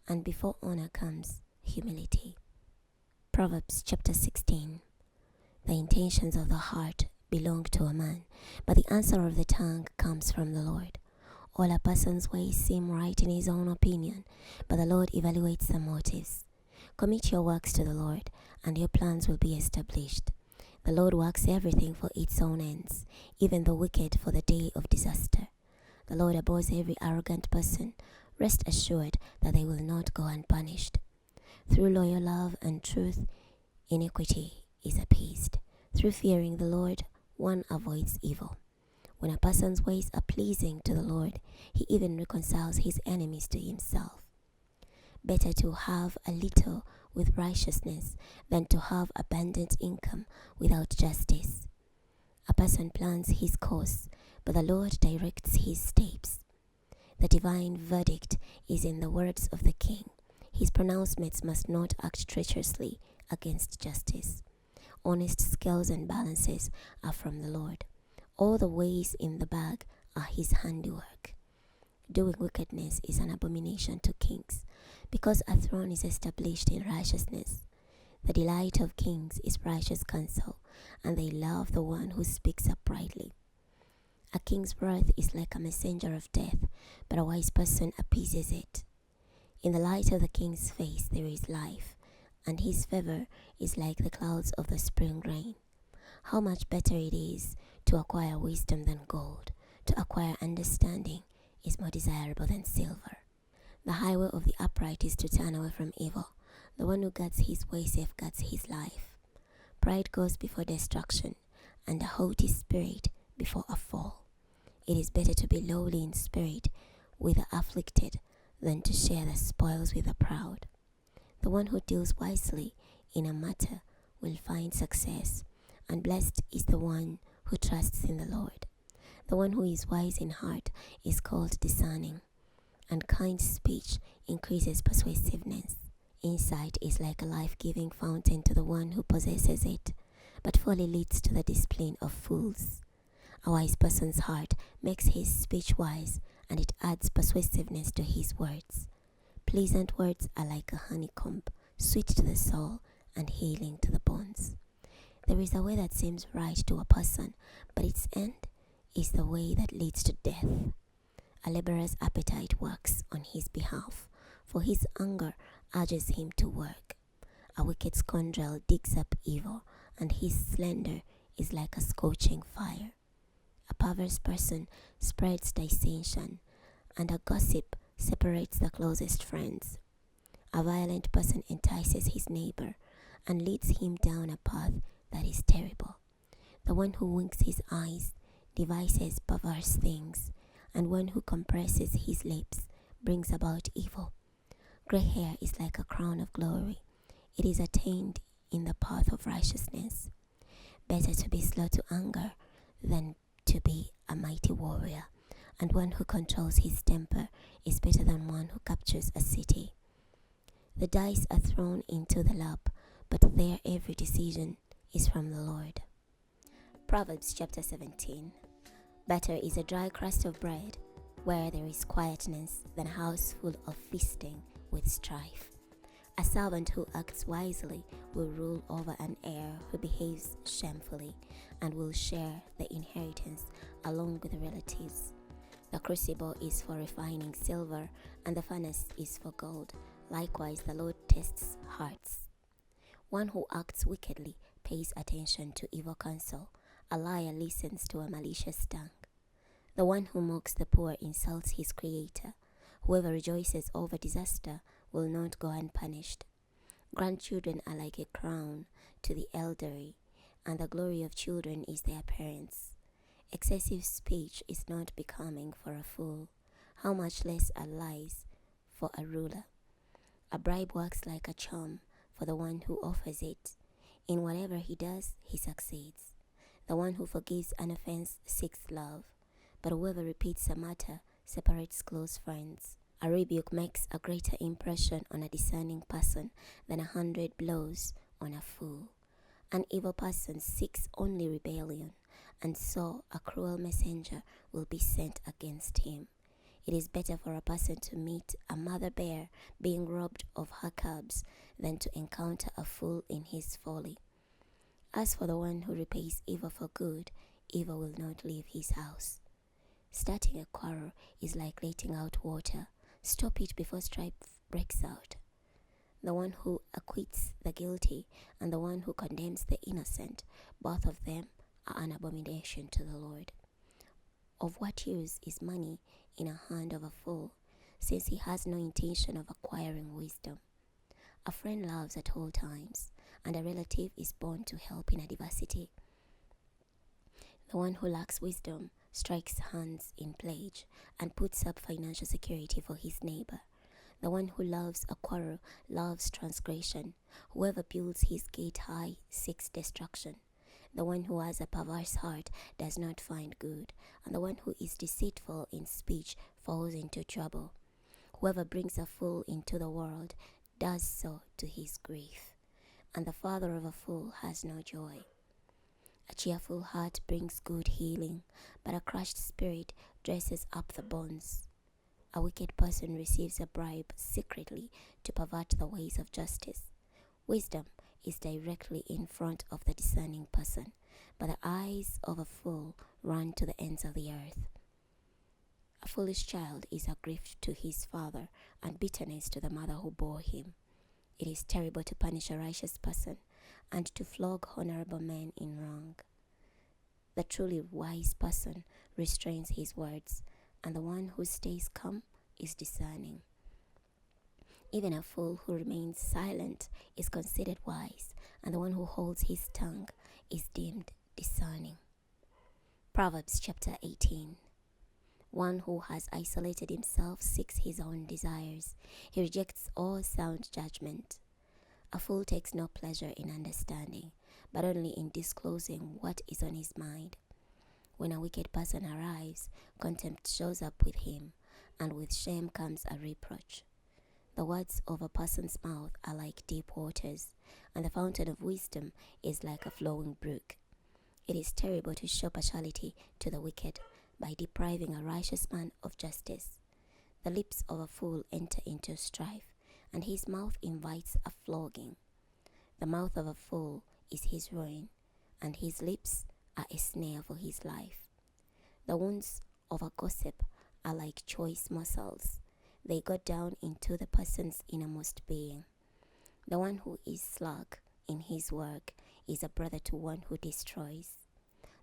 and before honor comes humility. Proverbs chapter 16. The intentions of the heart belong to a man, but the answer of the tongue comes from the Lord. All a person's ways seem right in his own opinion, but the Lord evaluates the motives. Commit your works to the Lord, and your plans will be established. The Lord works everything for its own ends, even the wicked for the day of disaster. The Lord abhors every arrogant person. Rest assured that they will not go unpunished. Through loyal love and truth, iniquity is appeased. Through fearing the Lord, one avoids evil. When a person's ways are pleasing to the Lord, he even reconciles his enemies to himself. Better to have a little with righteousness than to have abundant income without justice. A person plans his course, but the Lord directs his steps. The divine verdict is in the words of the king. His pronouncements must not act treacherously against justice. Honest scales and balances are from the Lord. All the ways in the bag are his handiwork. Doing wickedness is an abomination to kings, because a throne is established in righteousness. The delight of kings is righteous counsel, and they love the one who speaks uprightly. A king's wrath is like a messenger of death, but a wise person appeases it. In the light of the king's face there is life, and his favor is like the clouds of the spring rain. How much better it is to acquire wisdom than gold, to acquire understanding is more desirable than silver. The highway of the upright is to turn away from evil. The one who guards his way safeguards his life. Pride goes before destruction, and a haughty spirit before a fall. It is better to be lowly in spirit with the afflicted than to share the spoils with the proud. The one who deals wisely in a matter will find success, and blessed is the one who trusts in the Lord. The one who is wise in heart is called discerning, and kind speech increases persuasiveness. Insight is like a life-giving fountain to the one who possesses it, but folly leads to the discipline of fools. A wise person's heart makes his speech wise, and it adds persuasiveness to his words. Pleasant words are like a honeycomb, sweet to the soul and healing to the bones. There is a way that seems right to a person, but its end is the way that leads to death. A laborer's appetite works on his behalf, for his anger urges him to work. A wicked scoundrel digs up evil, and his slander is like a scorching fire. A perverse person spreads dissension, and a gossip separates the closest friends. A violent person entices his neighbor and leads him down a path that is terrible. The one who winks his eyes devises perverse things, and one who compresses his lips brings about evil. Gray hair is like a crown of glory. It is attained in the path of righteousness. Better to be slow to anger than to be a mighty warrior, and one who controls his temper is better than one who captures a city. The dice are thrown into the lap, but there every decision is from the Lord. Proverbs chapter 17. Better is a dry crust of bread where there is quietness than a house full of feasting with strife. A servant who acts wisely will rule over an heir who behaves shamefully, and will share the inheritance along with the relatives. The crucible is for refining silver, and the furnace is for gold. Likewise, the Lord tests hearts. One who acts wickedly pays attention to evil counsel. A liar listens to a malicious tongue. The one who mocks the poor insults his creator. Whoever rejoices over disaster will not go unpunished. Grandchildren are like a crown to the elderly, and the glory of children is their parents. Excessive speech is not becoming for a fool, how much less are lies for a ruler. A bribe works like a charm for the one who offers it. In whatever he does, he succeeds. The one who forgives an offense seeks love, but whoever repeats a matter separates close friends. A rebuke makes a greater impression on a discerning person than 100 blows on a fool. An evil person seeks only rebellion, and so a cruel messenger will be sent against him. It is better for a person to meet a mother bear being robbed of her cubs than to encounter a fool in his folly. As for the one who repays evil for good, evil will not leave his house. Starting a quarrel is like letting out water. Stop it before strife breaks out. The one who acquits the guilty and the one who condemns the innocent, both of them are an abomination to the Lord. Of what use is money in a hand of a fool, since he has no intention of acquiring wisdom? A friend loves at all times, and a relative is born to help in adversity. The one who lacks wisdom strikes hands in pledge and puts up financial security for his neighbor. The one who loves a quarrel loves transgression. Whoever builds his gate high seeks destruction. The one who has a perverse heart does not find good, and the one who is deceitful in speech falls into trouble. Whoever brings a fool into the world does so to his grief, and the father of a fool has no joy. A cheerful heart brings good healing, but a crushed spirit dresses up the bones. A wicked person receives a bribe secretly to pervert the ways of justice. Wisdom is directly in front of the discerning person, but the eyes of a fool run to the ends of the earth. A foolish child is a grief to his father and bitterness to the mother who bore him. It is terrible to punish a righteous person and to flog honorable men in wrong. The truly wise person restrains his words, and the one who stays calm is discerning. Even a fool who remains silent is considered wise, and the one who holds his tongue is deemed discerning. Proverbs chapter 18. One who has isolated himself seeks his own desires. He rejects all sound judgment. A fool takes no pleasure in understanding, but only in disclosing what is on his mind. When a wicked person arrives, contempt shows up with him, and with shame comes a reproach. The words of a person's mouth are like deep waters, and the fountain of wisdom is like a flowing brook. It is terrible to show partiality to the wicked by depriving a righteous man of justice. The lips of a fool enter into strife, and his mouth invites a flogging. The mouth of a fool is his ruin, and his lips are a snare for his life. The wounds of a gossip are like choice morsels. They go down into the person's innermost being. The one who is slack in his work is a brother to one who destroys.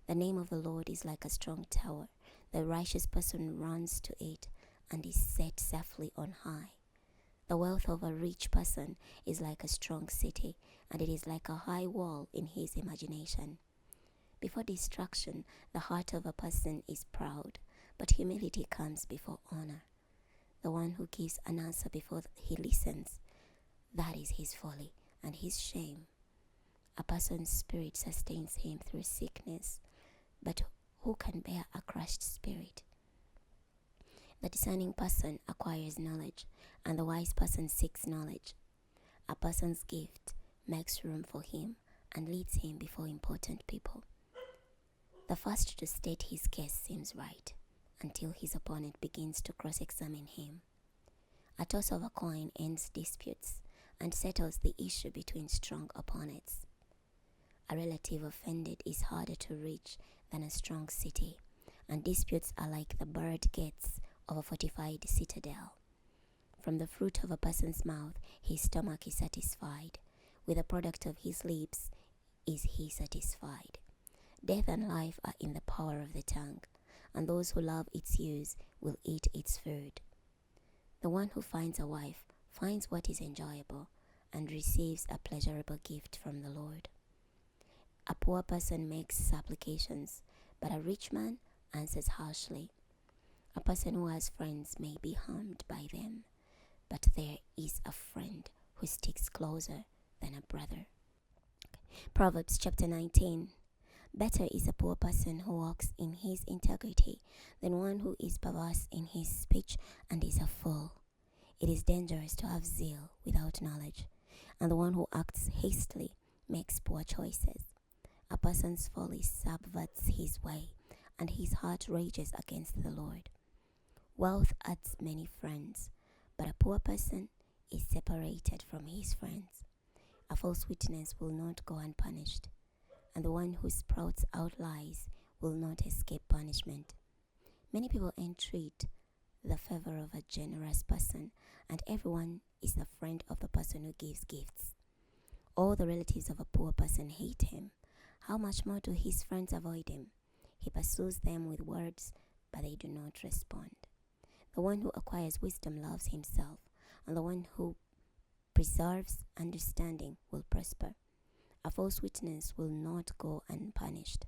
The name of the Lord is like a strong tower. The righteous person runs to it and is set safely on high. The wealth of a rich person is like a strong city, and it is like a high wall in his imagination. Before destruction, the heart of a person is proud, but humility comes before honor. The one who gives an answer before he listens, that is his folly and his shame. A person's spirit sustains him through sickness, but who can bear a crushed spirit? The discerning person acquires knowledge, and the wise person seeks knowledge. A person's gift makes room for him and leads him before important people. The first to state his case seems right, until his opponent begins to cross-examine him. A toss of a coin ends disputes and settles the issue between strong opponents. A relative offended is harder to reach than a strong city, and disputes are like the barred gates of a fortified citadel. From the fruit of a person's mouth, his stomach is satisfied. With the product of his lips is he satisfied. Death and life are in the power of the tongue, and those who love its use will eat its food. The one who finds a wife finds what is enjoyable and receives a pleasurable gift from the Lord. A poor person makes supplications, but a rich man answers harshly. A person who has friends may be harmed by them, but there is a friend who sticks closer than a brother. Proverbs chapter 19. Better is a poor person who walks in his integrity than one who is perverse in his speech and is a fool. It is dangerous to have zeal without knowledge, and the one who acts hastily makes poor choices. A person's folly subverts his way, and his heart rages against the Lord. Wealth adds many friends, but a poor person is separated from his friends. A false witness will not go unpunished, and the one who sprouts out lies will not escape punishment. Many people entreat the favor of a generous person, and everyone is a friend of the person who gives gifts. All the relatives of a poor person hate him. How much more do his friends avoid him? He pursues them with words, but they do not respond. The one who acquires wisdom loves himself, and the one who preserves understanding will prosper. A false witness will not go unpunished,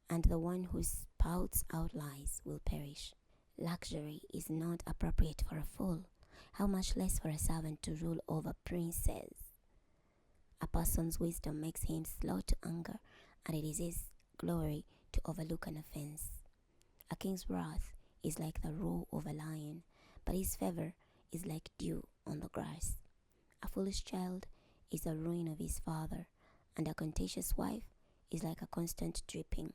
and the one who spouts out lies will perish. Luxury is not appropriate for a fool, how much less for a servant to rule over princes. A person's wisdom makes him slow to anger, and it is his glory to overlook an offense. A king's wrath is like the roar of a lion, but his favor is like dew on the grass. A foolish child is the ruin of his father, and a contentious wife is like a constant dripping.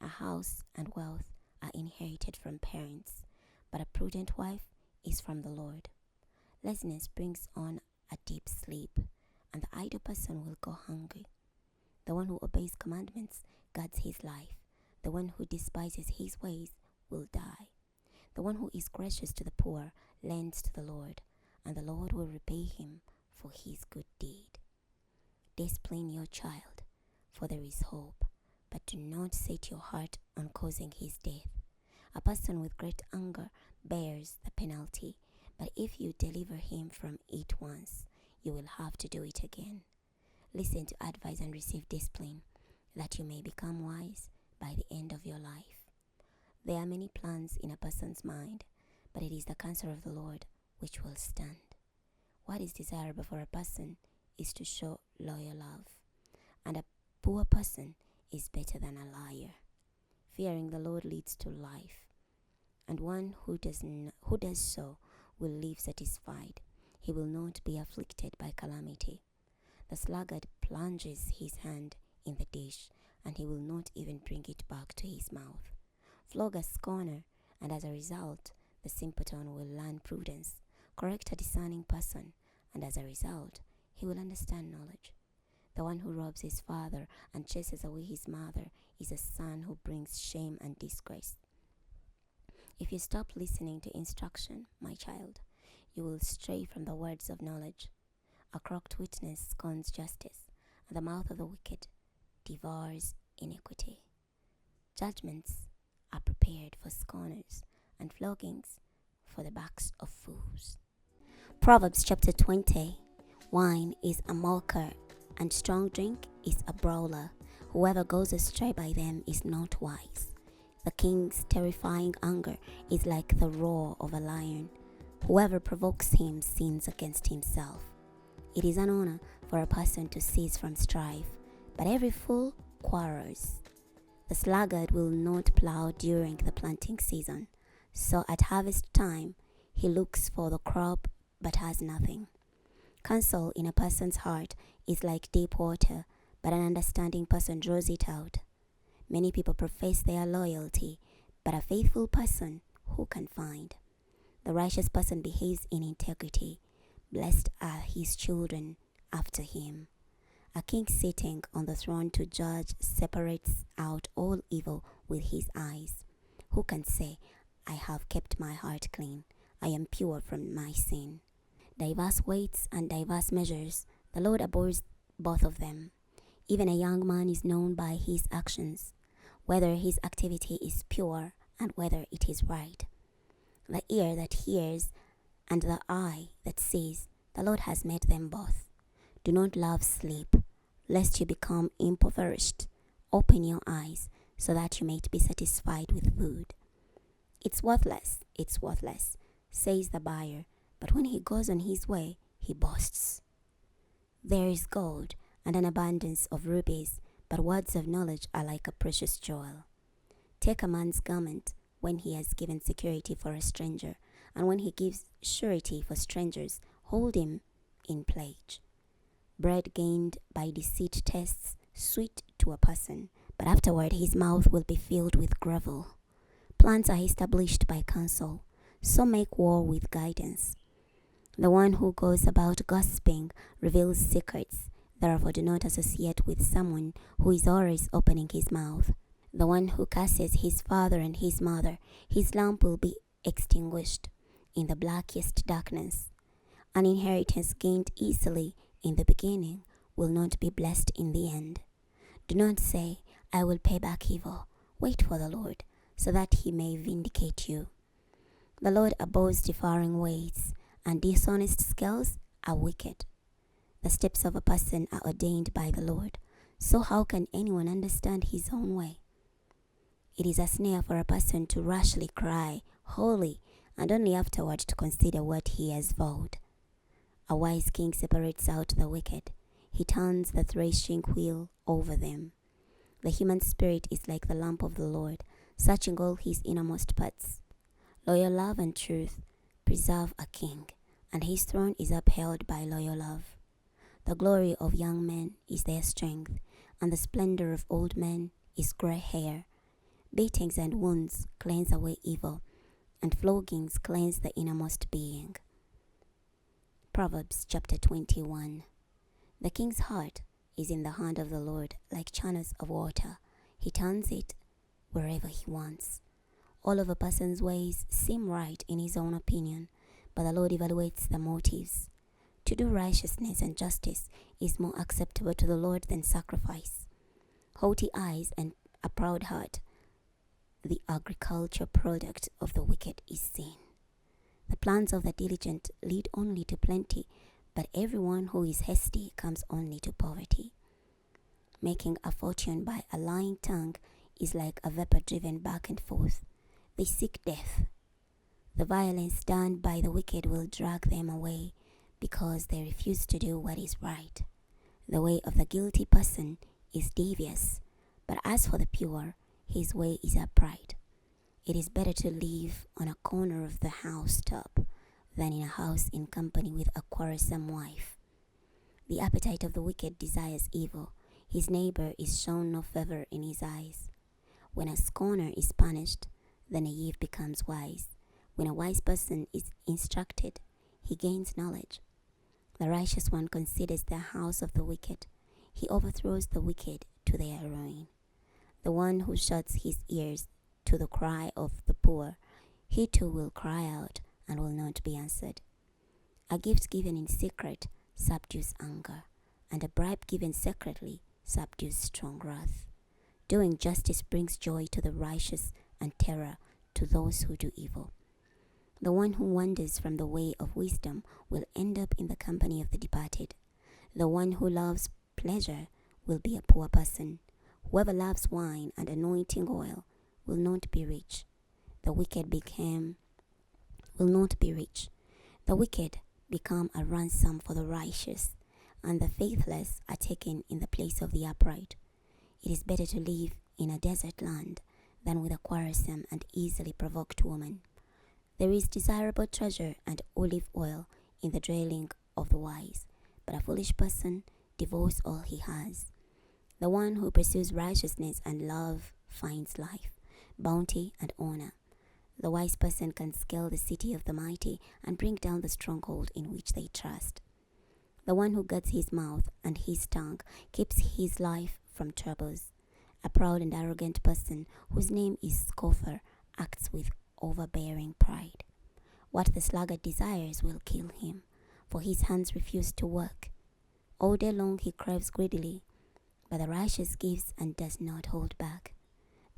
A house and wealth are inherited from parents, but a prudent wife is from the Lord. Laziness brings on a deep sleep, and the idle person will go hungry. The one who obeys commandments guards his life. The one who despises his ways will die. The one who is gracious to the poor lends to the Lord, and the Lord will repay him for his good deed. Discipline your child, for there is hope, but do not set your heart on causing his death. A person with great anger bears the penalty, but if you deliver him from it once, you will have to do it again. Listen to advice and receive discipline, that you may become wise by the end of your life. There are many plans in a person's mind, but it is the counsel of the Lord which will stand. What is desirable for a person is to show loyal love, and a poor person is better than a liar. Fearing the Lord leads to life, and one who does so will live satisfied. He will not be afflicted by calamity. The sluggard plunges his hand in the dish, and he will not even bring it back to his mouth. Flog a scorner, and as a result, the simpleton will learn prudence. Correct a discerning person, and as a result, he will understand knowledge. The one who robs his father and chases away his mother is a son who brings shame and disgrace. If you stop listening to instruction, my child, you will stray from the words of knowledge. A crooked witness scorns justice, and the mouth of the wicked devours iniquity. Judgments are prepared for scorners, and floggings for the backs of fools. Proverbs chapter 20. Wine is a mocker, and strong drink is a brawler. Whoever goes astray by them is not wise. The king's terrifying anger is like the roar of a lion. Whoever provokes him sins against himself. It is an honor for a person to cease from strife, but every fool quarrels. The sluggard will not plow during the planting season, so at harvest time he looks for the crop but has nothing. Counsel in a person's heart is like deep water, but an understanding person draws it out. Many people profess their loyalty, but a faithful person who can find? The righteous person behaves in integrity. Blessed are his children after him. A king sitting on the throne to judge separates out all evil with his eyes. Who can say, I have kept my heart clean, I am pure from my sin? Diverse weights and diverse measures, the Lord abhors both of them. Even a young man is known by his actions, whether his activity is pure and whether it is right. The ear that hears and the eye that sees, the Lord has made them both. Do not love sleep, lest you become impoverished. Open your eyes, so that you may be satisfied with food. It's worthless, says the buyer, but when he goes on his way, he boasts. There is gold and an abundance of rubies, but words of knowledge are like a precious jewel. Take a man's garment when he has given security for a stranger, and when he gives surety for strangers, hold him in pledge. Bread gained by deceit tastes sweet to a person, but afterward his mouth will be filled with gravel. Plans are established by counsel, so make war with guidance. The one who goes about gossiping reveals secrets. Therefore do not associate with someone who is always opening his mouth. The one who curses his father and his mother, his lamp will be extinguished in the blackest darkness. An inheritance gained easily in the beginning will not be blessed in the end. Do not say, I will pay back evil. Wait for the Lord, so that he may vindicate you. The Lord abhors devouring ways, and dishonest scales are wicked. The steps of a person are ordained by the Lord, so how can anyone understand his own way? It is a snare for a person to rashly cry, holy, and only afterward to consider what he has vowed. A wise king separates out the wicked. He turns the threshing wheel over them. The human spirit is like the lamp of the Lord, searching all his innermost parts. Loyal love and truth preserve a king, and his throne is upheld by loyal love. The glory of young men is their strength, and the splendor of old men is gray hair. Beatings and wounds cleanse away evil, and floggings cleanse the innermost being. Proverbs chapter 21. The king's heart is in the hand of the Lord, like channels of water. He turns it wherever he wants. All of a person's ways seem right in his own opinion, but the Lord evaluates the motives. To do righteousness and justice is more acceptable to the Lord than sacrifice. Haughty eyes and a proud heart, the agriculture product of the wicked, is sin. The plans of the diligent lead only to plenty, but everyone who is hasty comes only to poverty. Making a fortune by a lying tongue is like a vapor driven back and forth. They seek death. The violence done by the wicked will drag them away, because they refuse to do what is right. The way of the guilty person is devious, but as for the pure, his way is upright. It is better to live on a corner of the housetop than in a house in company with a quarrelsome wife. The appetite of the wicked desires evil. His neighbor is shown no favor in his eyes. When a scorner is punished, the naive becomes wise. When a wise person is instructed, he gains knowledge. The righteous one considers the house of the wicked. He overthrows the wicked to their ruin. The one who shuts his ears to the cry of the poor, he too will cry out and will not be answered. A gift given in secret subdues anger, and a bribe given secretly subdues strong wrath. Doing justice brings joy to the righteous and terror to those who do evil. The one who wanders from the way of wisdom will end up in the company of the departed. The one who loves pleasure will be a poor person. Whoever loves wine and anointing oil will not be rich. The wicked will not be rich. The wicked become a ransom for the righteous, and the faithless are taken in the place of the upright. It is better to live in a desert land than with a quarrelsome and easily provoked woman. There is desirable treasure and olive oil in the dwelling of the wise, but a foolish person devotes all he has. The one who pursues righteousness and love finds life, bounty, and honor. The wise person can scale the city of the mighty and bring down the stronghold in which they trust. The one who guards his mouth and his tongue keeps his life from troubles. A proud and arrogant person whose name is scoffer acts with overbearing pride. What the sluggard desires will kill him, for his hands refuse to work. All day long he craves greedily, but the righteous gives and does not hold back.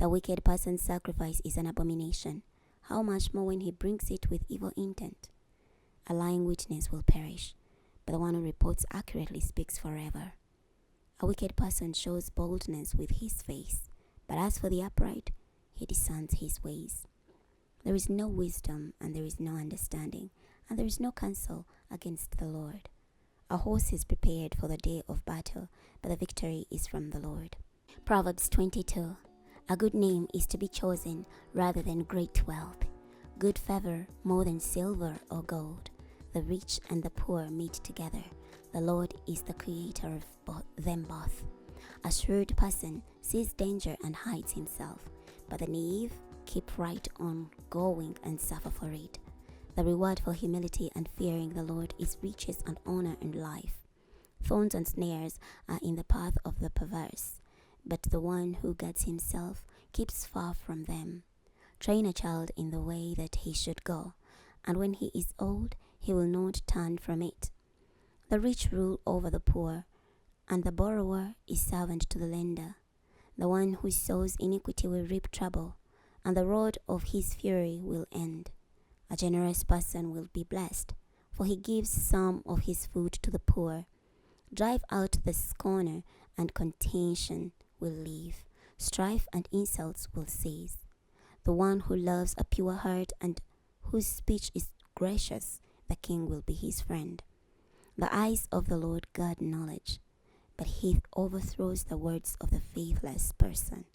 The wicked person's sacrifice is an abomination. How much more when he brings it with evil intent? A lying witness will perish, but the one who reports accurately speaks forever. A wicked person shows boldness with his face, but as for the upright, he discerns his ways. There is no wisdom, and there is no understanding, and there is no counsel against the Lord. A horse is prepared for the day of battle, but the victory is from the Lord. Proverbs 22. A good name is to be chosen rather than great wealth, good favor more than silver or gold. The rich and the poor meet together. The Lord is the creator of them both. A shrewd person sees danger and hides himself, but the naive keep right on going and suffer for it. The reward for humility and fearing the Lord is riches and honor and life. Thorns and snares are in the path of the perverse, but the one who guards himself keeps far from them. Train a child in the way that he should go, and when he is old, he will not turn from it. The rich rule over the poor, and the borrower is servant to the lender. The one who sows iniquity will reap trouble, and the rod of his fury will end. A generous person will be blessed, for he gives some of his food to the poor. Drive out the scorner, and contention will leave. Strife and insults will cease. The one who loves a pure heart and whose speech is gracious, the king will be his friend. The eyes of the Lord guard knowledge, but he overthrows the words of the faithless person.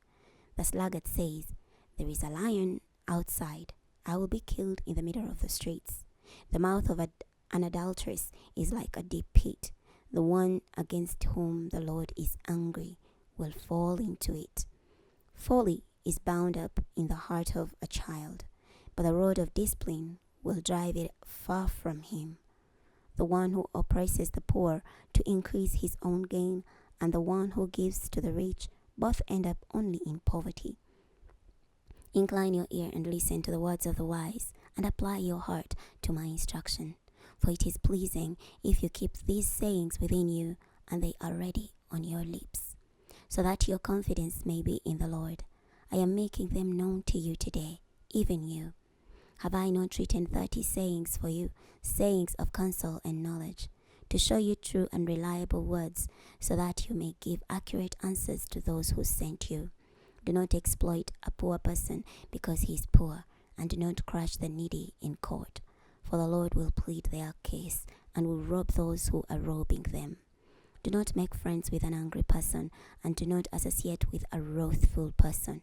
The sluggard says, "There is a lion outside. I will be killed in the middle of the streets." The mouth of an adulteress is like a deep pit. The one against whom the Lord is angry will fall into it. Folly is bound up in the heart of a child, but the rod of discipline will drive it far from him. The one who oppresses the poor to increase his own gain, and the one who gives to the rich, both end up only in poverty. Incline your ear and listen to the words of the wise, and apply your heart to my instruction. For it is pleasing if you keep these sayings within you, and they are ready on your lips, so that your confidence may be in the Lord. I am making them known to you today, even you. Have I not written 30 sayings for you, sayings of counsel and knowledge, to show you true and reliable words, so that you may give accurate answers to those who sent you? Do not exploit a poor person because he is poor, and do not crush the needy in court, for the Lord will plead their case and will rob those who are robbing them. Do not make friends with an angry person, and do not associate with a wrathful person,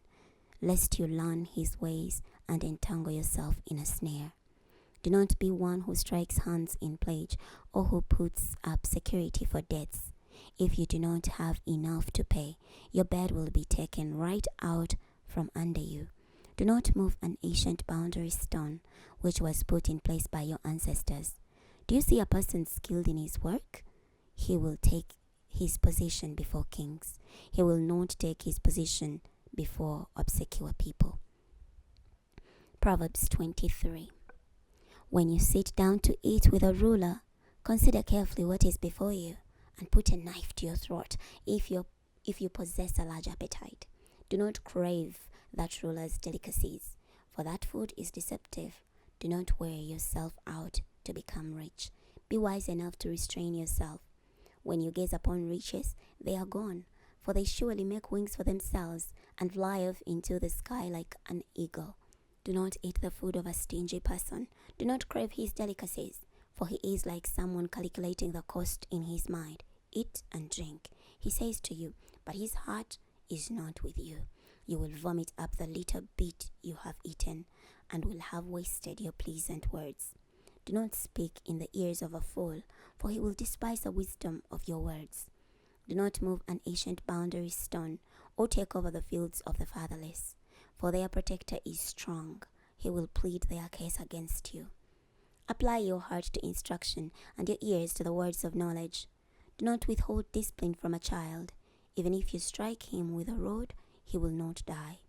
lest you learn his ways and entangle yourself in a snare. Do not be one who strikes hands in pledge, or who puts up security for debts. If you do not have enough to pay, your bed will be taken right out from under you. Do not move an ancient boundary stone, which was put in place by your ancestors. Do you see a person skilled in his work? He will take his position before kings. He will not take his position before obscure people. Proverbs 23. When you sit down to eat with a ruler, consider carefully what is before you, and put a knife to your throat if you possess a large appetite. Do not crave that ruler's delicacies, for that food is deceptive. Do not wear yourself out to become rich. Be wise enough to restrain yourself. When you gaze upon riches, they are gone, for they surely make wings for themselves and fly off into the sky like an eagle. Do not eat the food of a stingy person. Do not crave his delicacies, for he is like someone calculating the cost in his mind. Eat and drink, he says to you, but his heart is not with you. You will vomit up the little bit you have eaten, and will have wasted your pleasant words. Do not speak in the ears of a fool, for he will despise the wisdom of your words. Do not move an ancient boundary stone, or take over the fields of the fatherless, for their protector is strong. He will plead their case against you. Apply your heart to instruction, and your ears to the words of knowledge. Do not withhold discipline from a child. Even if you strike him with a rod, he will not die.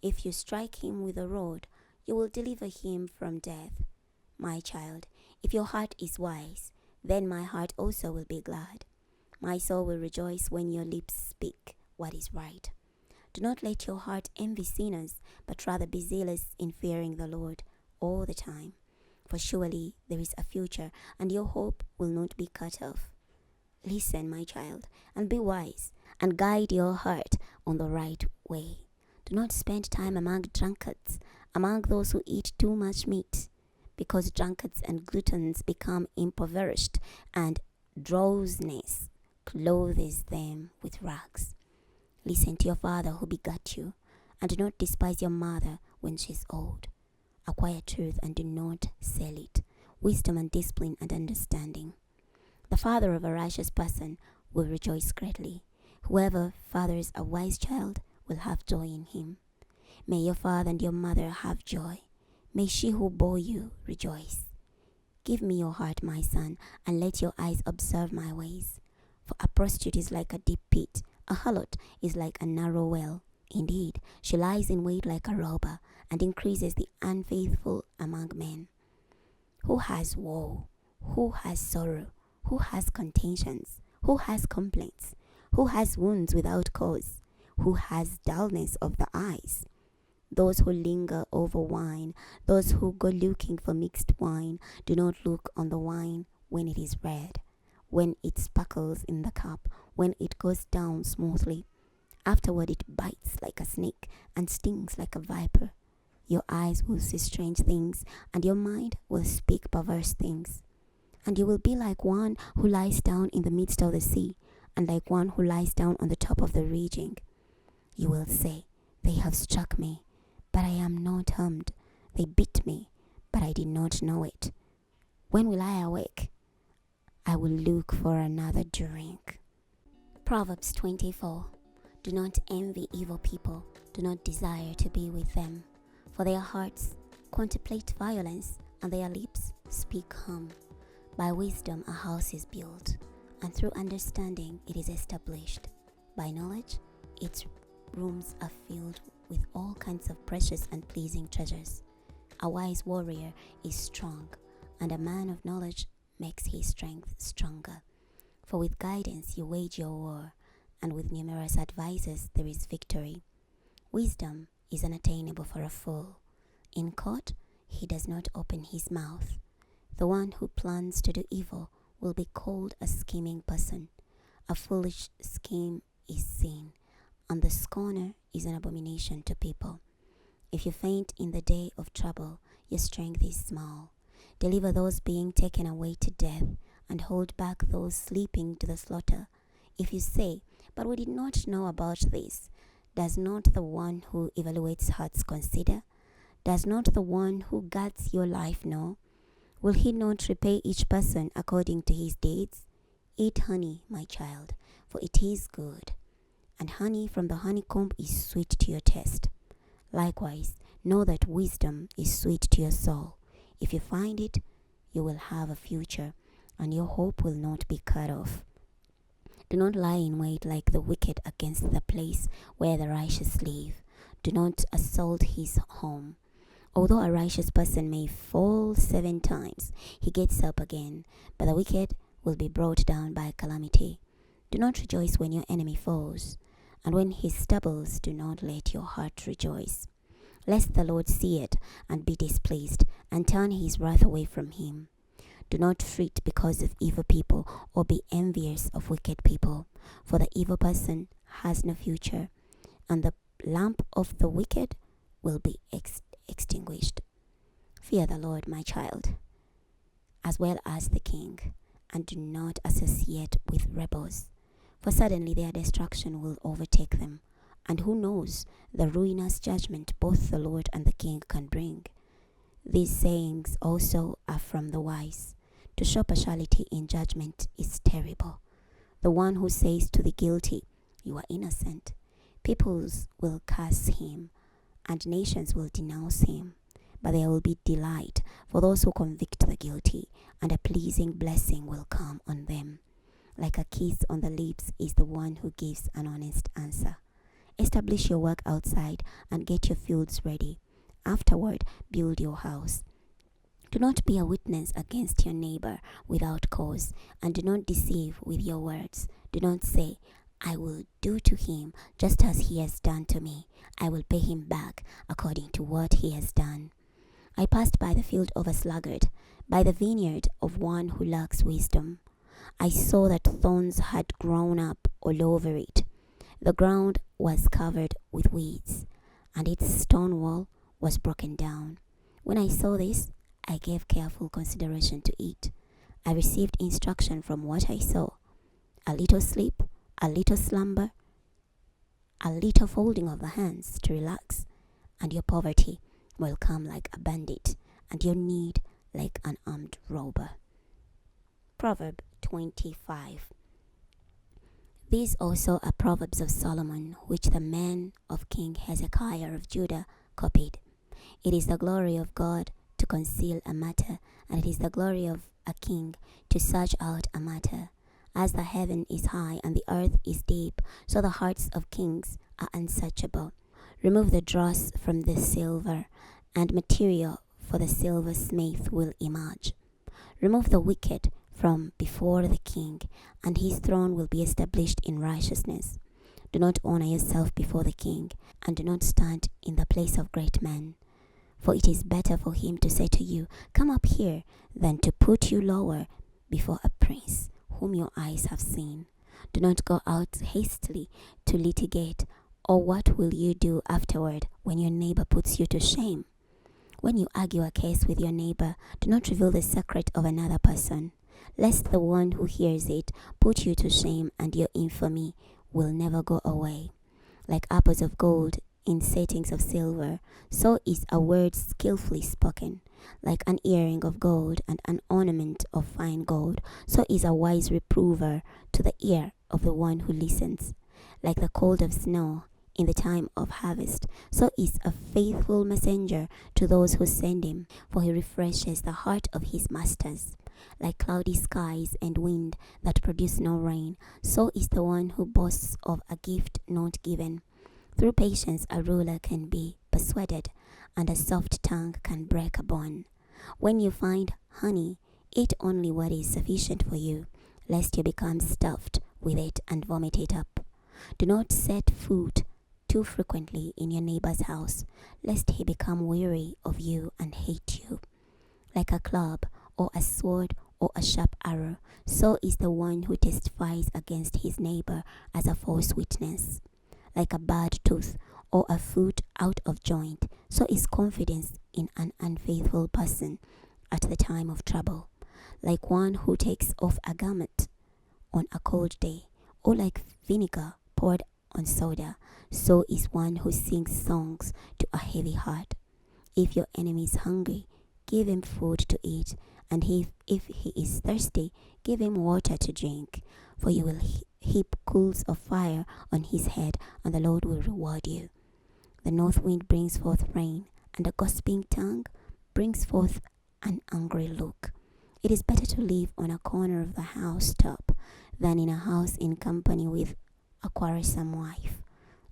If you strike him with a rod, you will deliver him from death. My child, if your heart is wise, then my heart also will be glad. My soul will rejoice when your lips speak what is right. Do not let your heart envy sinners, but rather be zealous in fearing the Lord all the time. For surely there is a future, and your hope will not be cut off. Listen, my child, and be wise, and guide your heart on the right way. Do not spend time among drunkards, among those who eat too much meat, because drunkards and gluttons become impoverished, and drowsiness clothes them with rags. Listen to your father who begat you, and do not despise your mother when she is old. Acquire truth and do not sell it, wisdom and discipline and understanding. The father of a righteous person will rejoice greatly. Whoever fathers a wise child will have joy in him. May your father and your mother have joy. May she who bore you rejoice. Give me your heart, my son, and let your eyes observe my ways. For a prostitute is like a deep pit, a harlot is like a narrow well. Indeed, she lies in wait like a robber, and increases the unfaithful among men. Who has woe? Who has sorrow? Who has contentions? Who has complaints? Who has wounds without cause? Who has dullness of the eyes? Those who linger over wine, those who go looking for mixed wine, do not look on the wine when it is red, when it sparkles in the cup, when it goes down smoothly. Afterward it bites like a snake and stings like a viper. Your eyes will see strange things, and your mind will speak perverse things. And you will be like one who lies down in the midst of the sea, and like one who lies down on the top of the raging. You will say, they have struck me, but I am not harmed. They beat me, but I did not know it. When will I awake? I will look for another drink. Proverbs 24. Do not envy evil people. Do not desire to be with them. For their hearts contemplate violence, and their lips speak harm. By wisdom a house is built, and through understanding it is established. By knowledge its rooms are filled with all kinds of precious and pleasing treasures. A wise warrior is strong, and a man of knowledge makes his strength stronger. For with guidance you wage your war, and with numerous advisers there is victory. Wisdom is unattainable for a fool. In court he does not open his mouth. The one who plans to do evil will be called a scheming person. A foolish scheme is sin, and the scorner is an abomination to people. If you faint in the day of trouble, your strength is small. Deliver those being taken away to death, and hold back those sleeping to the slaughter. If you say, but we did not know about this, does not the one who evaluates hearts consider? Does not the one who guards your life know? Will he not repay each person according to his deeds? Eat honey, my child, for it is good, and honey from the honeycomb is sweet to your taste. Likewise, know that wisdom is sweet to your soul. If you find it, you will have a future, and your hope will not be cut off. Do not lie in wait like the wicked against the place where the righteous live. Do not assault his home. Although a righteous person may fall 7 times, he gets up again, but the wicked will be brought down by calamity. Do not rejoice when your enemy falls, and when he stumbles, do not let your heart rejoice. Lest the Lord see it and be displeased, and turn his wrath away from him. Do not fret because of evil people, or be envious of wicked people, for the evil person has no future, and the lamp of the wicked will be extinguished. Fear the Lord, my child, as well as the king, and do not associate with rebels, for suddenly their destruction will overtake them, and who knows the ruinous judgment both the Lord and the king can bring. These sayings also are from the wise. To show partiality in judgment is terrible. The one who says to the guilty, you are innocent, peoples will curse him, and nations will denounce him. But there will be delight for those who convict the guilty, and a pleasing blessing will come on them. Like a kiss on the lips is the one who gives an honest answer. Establish your work outside and get your fields ready. Afterward, build your house. Do not be a witness against your neighbor without cause, and do not deceive with your words. Do not say, I will do to him just as he has done to me. I will pay him back according to what he has done. I passed by the field of a sluggard, by the vineyard of one who lacks wisdom. I saw that thorns had grown up all over it. The ground was covered with weeds, and its stone wall was broken down. When I saw this, I gave careful consideration to it. I received instruction from what I saw. A little sleep, a little slumber, a little folding of the hands to relax, and your poverty will come like a bandit, and your need like an armed robber. Proverb 25. These also are Proverbs of Solomon, which the man of King Hezekiah of Judah copied. It is the glory of God to conceal a matter, and it is the dross of a king to search out a matter. As the heaven is high and the earth is deep, so the hearts of kings are unsearchable. Remove the dross from the silver, and material for the silversmith will emerge. Remove the wicked from before the king, and his throne will be established in righteousness. Do not honor yourself before the king, and do not stand in the place of great men. For it is better for him to say to you, "Come up here," than to put you lower before a prince whom your eyes have seen. Do not go out hastily to litigate, or what will you do afterward when your neighbor puts you to shame? When you argue a case with your neighbor, do not reveal the secret of another person, lest the one who hears it put you to shame, and your infamy will never go away. Like apples of gold in settings of silver, so is a word skillfully spoken. Like an earring of gold and an ornament of fine gold, so is a wise reprover to the ear of the one who listens. Like the cold of snow in the time of harvest, so is a faithful messenger to those who send him, for he refreshes the heart of his masters. Like cloudy skies and wind that produce no rain, so is the one who boasts of a gift not given. Through patience a ruler can be persuaded, and a soft tongue can break a bone. When you find honey, eat only what is sufficient for you, lest you become stuffed with it and vomit it up. Do not set foot too frequently in your neighbor's house, lest he become weary of you and hate you. Like a club or a sword or a sharp arrow, so is the one who testifies against his neighbor as a false witness. Like a bad tooth or a foot out of joint, so is confidence in an unfaithful person at the time of trouble. Like one who takes off a garment on a cold day, or like vinegar poured on soda, so is one who sings songs to a heavy heart. If your enemy is hungry, give him food to eat, and if he is thirsty, give him water to drink, for you will heap coals of fire on his head, and the Lord will reward you. The north wind brings forth rain, and a gossiping tongue brings forth an angry look. It is better to live on a corner of the housetop than in a house in company with a quarrelsome wife.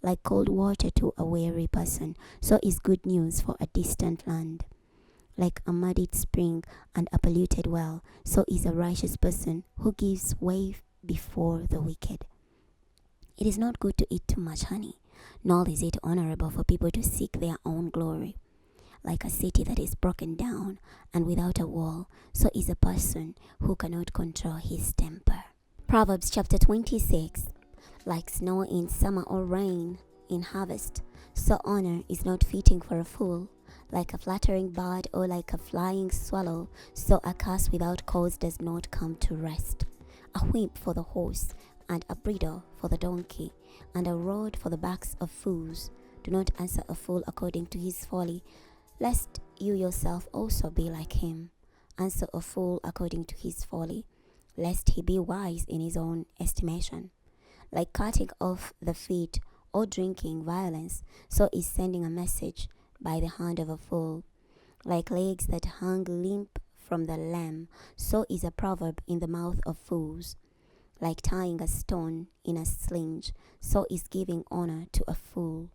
Like cold water to a weary person, so is good news for a distant land. Like a muddied spring and a polluted well, so is a righteous person who gives way before the wicked. It is not good to eat too much honey, nor is it honorable for people to seek their own glory. Like a city that is broken down and without a wall, so is a person who cannot control his temper. Proverbs chapter 26. Like snow in summer or rain in harvest, so honor is not fitting for a fool. Like a flattering bird or like a flying swallow, so a curse without cause does not come to rest. A whip for the horse, and a bridle for the donkey, and a rod for the backs of fools. Do not answer a fool according to his folly, lest you yourself also be like him. Answer a fool according to his folly, lest he be wise in his own estimation. Like cutting off the feet or drinking violence, so is sending a message by the hand of a fool. Like legs that hang limp from the lamb, so is a proverb in the mouth of fools. Like tying a stone in a sling, so is giving honor to a fool.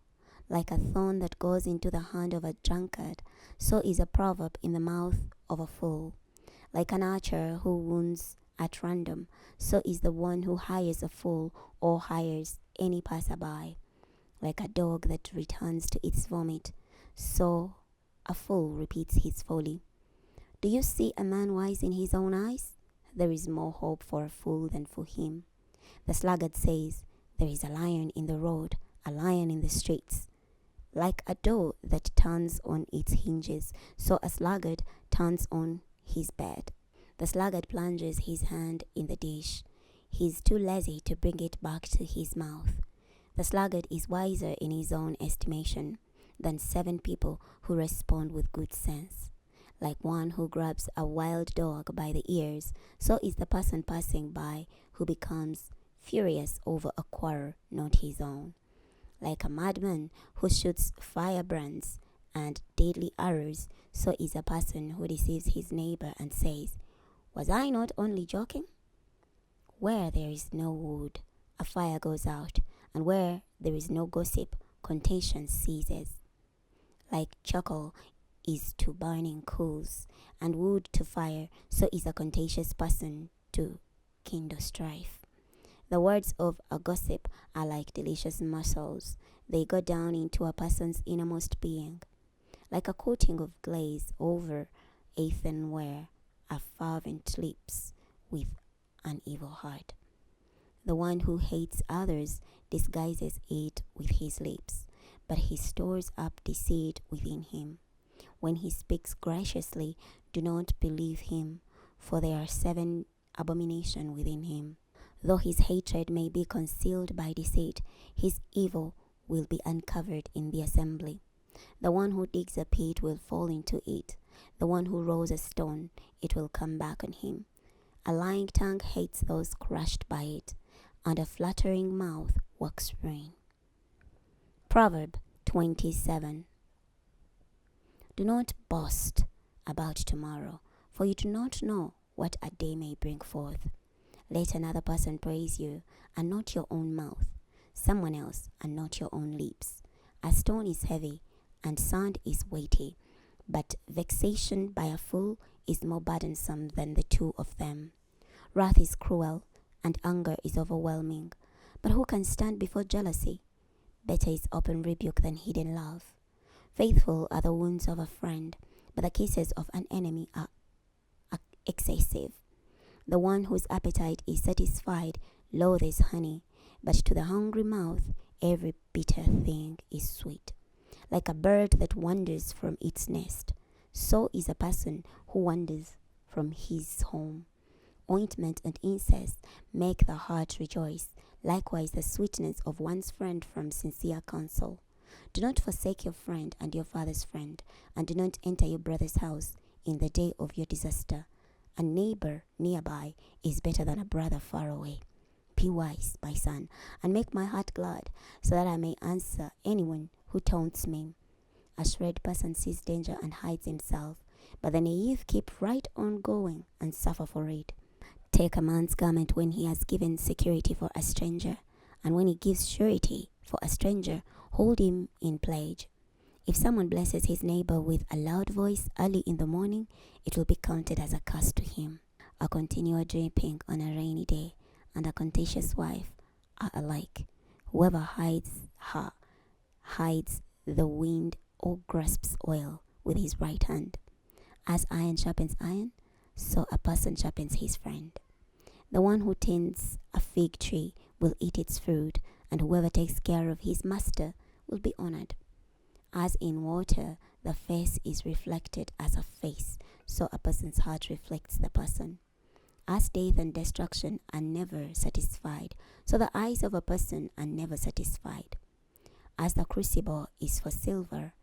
Like a thorn that goes into the hand of a drunkard, so is a proverb in the mouth of a fool. Like an archer who wounds at random, so is the one who hires a fool or hires any passerby. Like a dog that returns to its vomit, so a fool repeats his folly. Do you see a man wise in his own eyes? There is more hope for a fool than for him. The sluggard says, there is a lion in the road, a lion in the streets. Like a door that turns on its hinges, so a sluggard turns on his bed. The sluggard plunges his hand in the dish. He is too lazy to bring it back to his mouth. The sluggard is wiser in his own estimation than 7 people who respond with good sense. Like one who grabs a wild dog by the ears, so is the person passing by who becomes furious over a quarrel not his own. Like a madman who shoots firebrands and deadly arrows, so is a person who deceives his neighbor and says, was I not only joking? Where there is no wood, a fire goes out, and where there is no gossip, contention ceases. Like charcoal is to burning coals, and wood to fire, so is a contentious person to kindle strife. The words of a gossip are like delicious morsels. They go down into a person's innermost being. Like a coating of glaze over earthenware, a fervent lips with an evil heart. The one who hates others disguises it with his lips, but he stores up deceit within him. When he speaks graciously, do not believe him, for there are 7 abominations within him. Though his hatred may be concealed by deceit, his evil will be uncovered in the assembly. The one who digs a pit will fall into it. The one who rolls a stone, it will come back on him. A lying tongue hates those crushed by it, and a flattering mouth works ruin. Proverb 27. Do not boast about tomorrow, for you do not know what a day may bring forth. Let another person praise you, and not your own mouth, someone else, and not your own lips. A stone is heavy, and sand is weighty, but vexation by a fool is more burdensome than the 2 of them. Wrath is cruel, and anger is overwhelming, but who can stand before jealousy? Better is open rebuke than hidden love. Faithful are the wounds of a friend, but the kisses of an enemy are excessive. The one whose appetite is satisfied loathes honey, but to the hungry mouth every bitter thing is sweet. Like a bird that wanders from its nest, so is a person who wanders from his home. Ointment and incense make the heart rejoice, likewise the sweetness of one's friend from sincere counsel. Do not forsake your friend and your father's friend, and do not enter your brother's house in the day of your disaster. A neighbor nearby is better than a brother far away. Be wise, my son, and make my heart glad, so that I may answer anyone who taunts me. A shrewd person sees danger and hides himself, but the naive keep right on going and suffer for it. Take a man's garment when he has given security for a stranger, and when he gives surety for a stranger, hold him in pledge. If someone blesses his neighbor with a loud voice early in the morning, it will be counted as a curse to him. A continual dripping on a rainy day and a contentious wife are alike. Whoever hides her hides the wind or grasps oil with his right hand. As iron sharpens iron, so a person sharpens his friend. The one who tends a fig tree will eat its fruit, and whoever takes care of his master will be honored. As in water, the face is reflected as a face, so a person's heart reflects the person. As death and destruction are never satisfied, so the eyes of a person are never satisfied. As the crucible is for silver,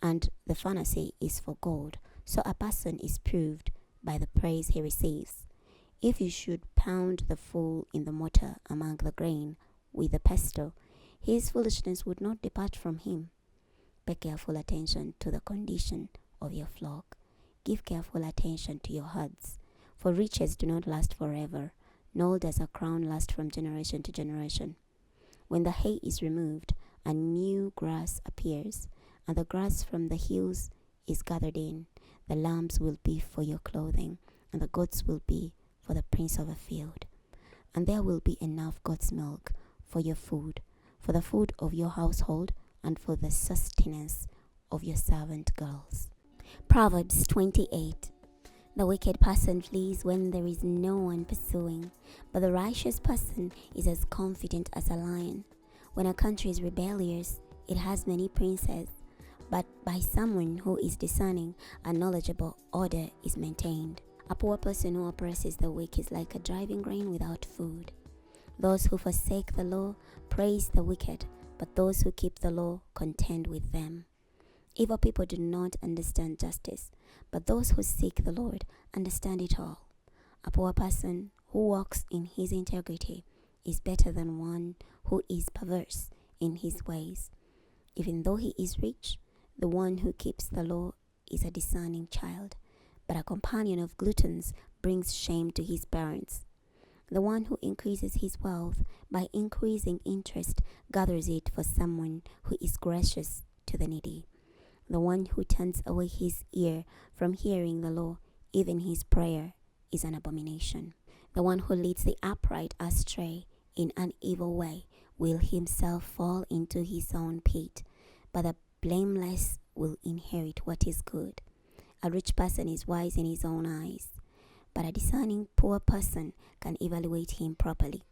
and the furnace is for gold, so a person is proved by the praise he receives. If you should pound the fool in the mortar among the grain with a pestle, his foolishness would not depart from him. Pay careful attention to the condition of your flock. Give careful attention to your herds, for riches do not last forever, nor does a crown last from generation to generation. When the hay is removed, a new grass appears, and the grass from the hills is gathered in. The lambs will be for your clothing, and the goats will be for the prince of a field. And there will be enough goat's milk for your food, for the food of your household, and for the sustenance of your servant girls. Proverbs 28. The wicked person flees when there is no one pursuing, but the righteous person is as confident as a lion. When a country is rebellious, it has many princes, but by someone who is discerning and knowledgeable, order is maintained. A poor person who oppresses the weak is like a driving grain without food. Those who forsake the law praise the wicked, but those who keep the law contend with them. Evil people do not understand justice, but those who seek the Lord understand it all. A poor person who walks in his integrity is better than one who is perverse in his ways. Even though he is rich, the one who keeps the law is a discerning child, but a companion of gluttons brings shame to his parents. The one who increases his wealth by increasing interest gathers it for someone who is gracious to the needy. The one who turns away his ear from hearing the law, even his prayer, is an abomination. The one who leads the upright astray in an evil way will himself fall into his own pit, but the blameless will inherit what is good. A rich person is wise in his own eyes, but a discerning poor person can evaluate him properly.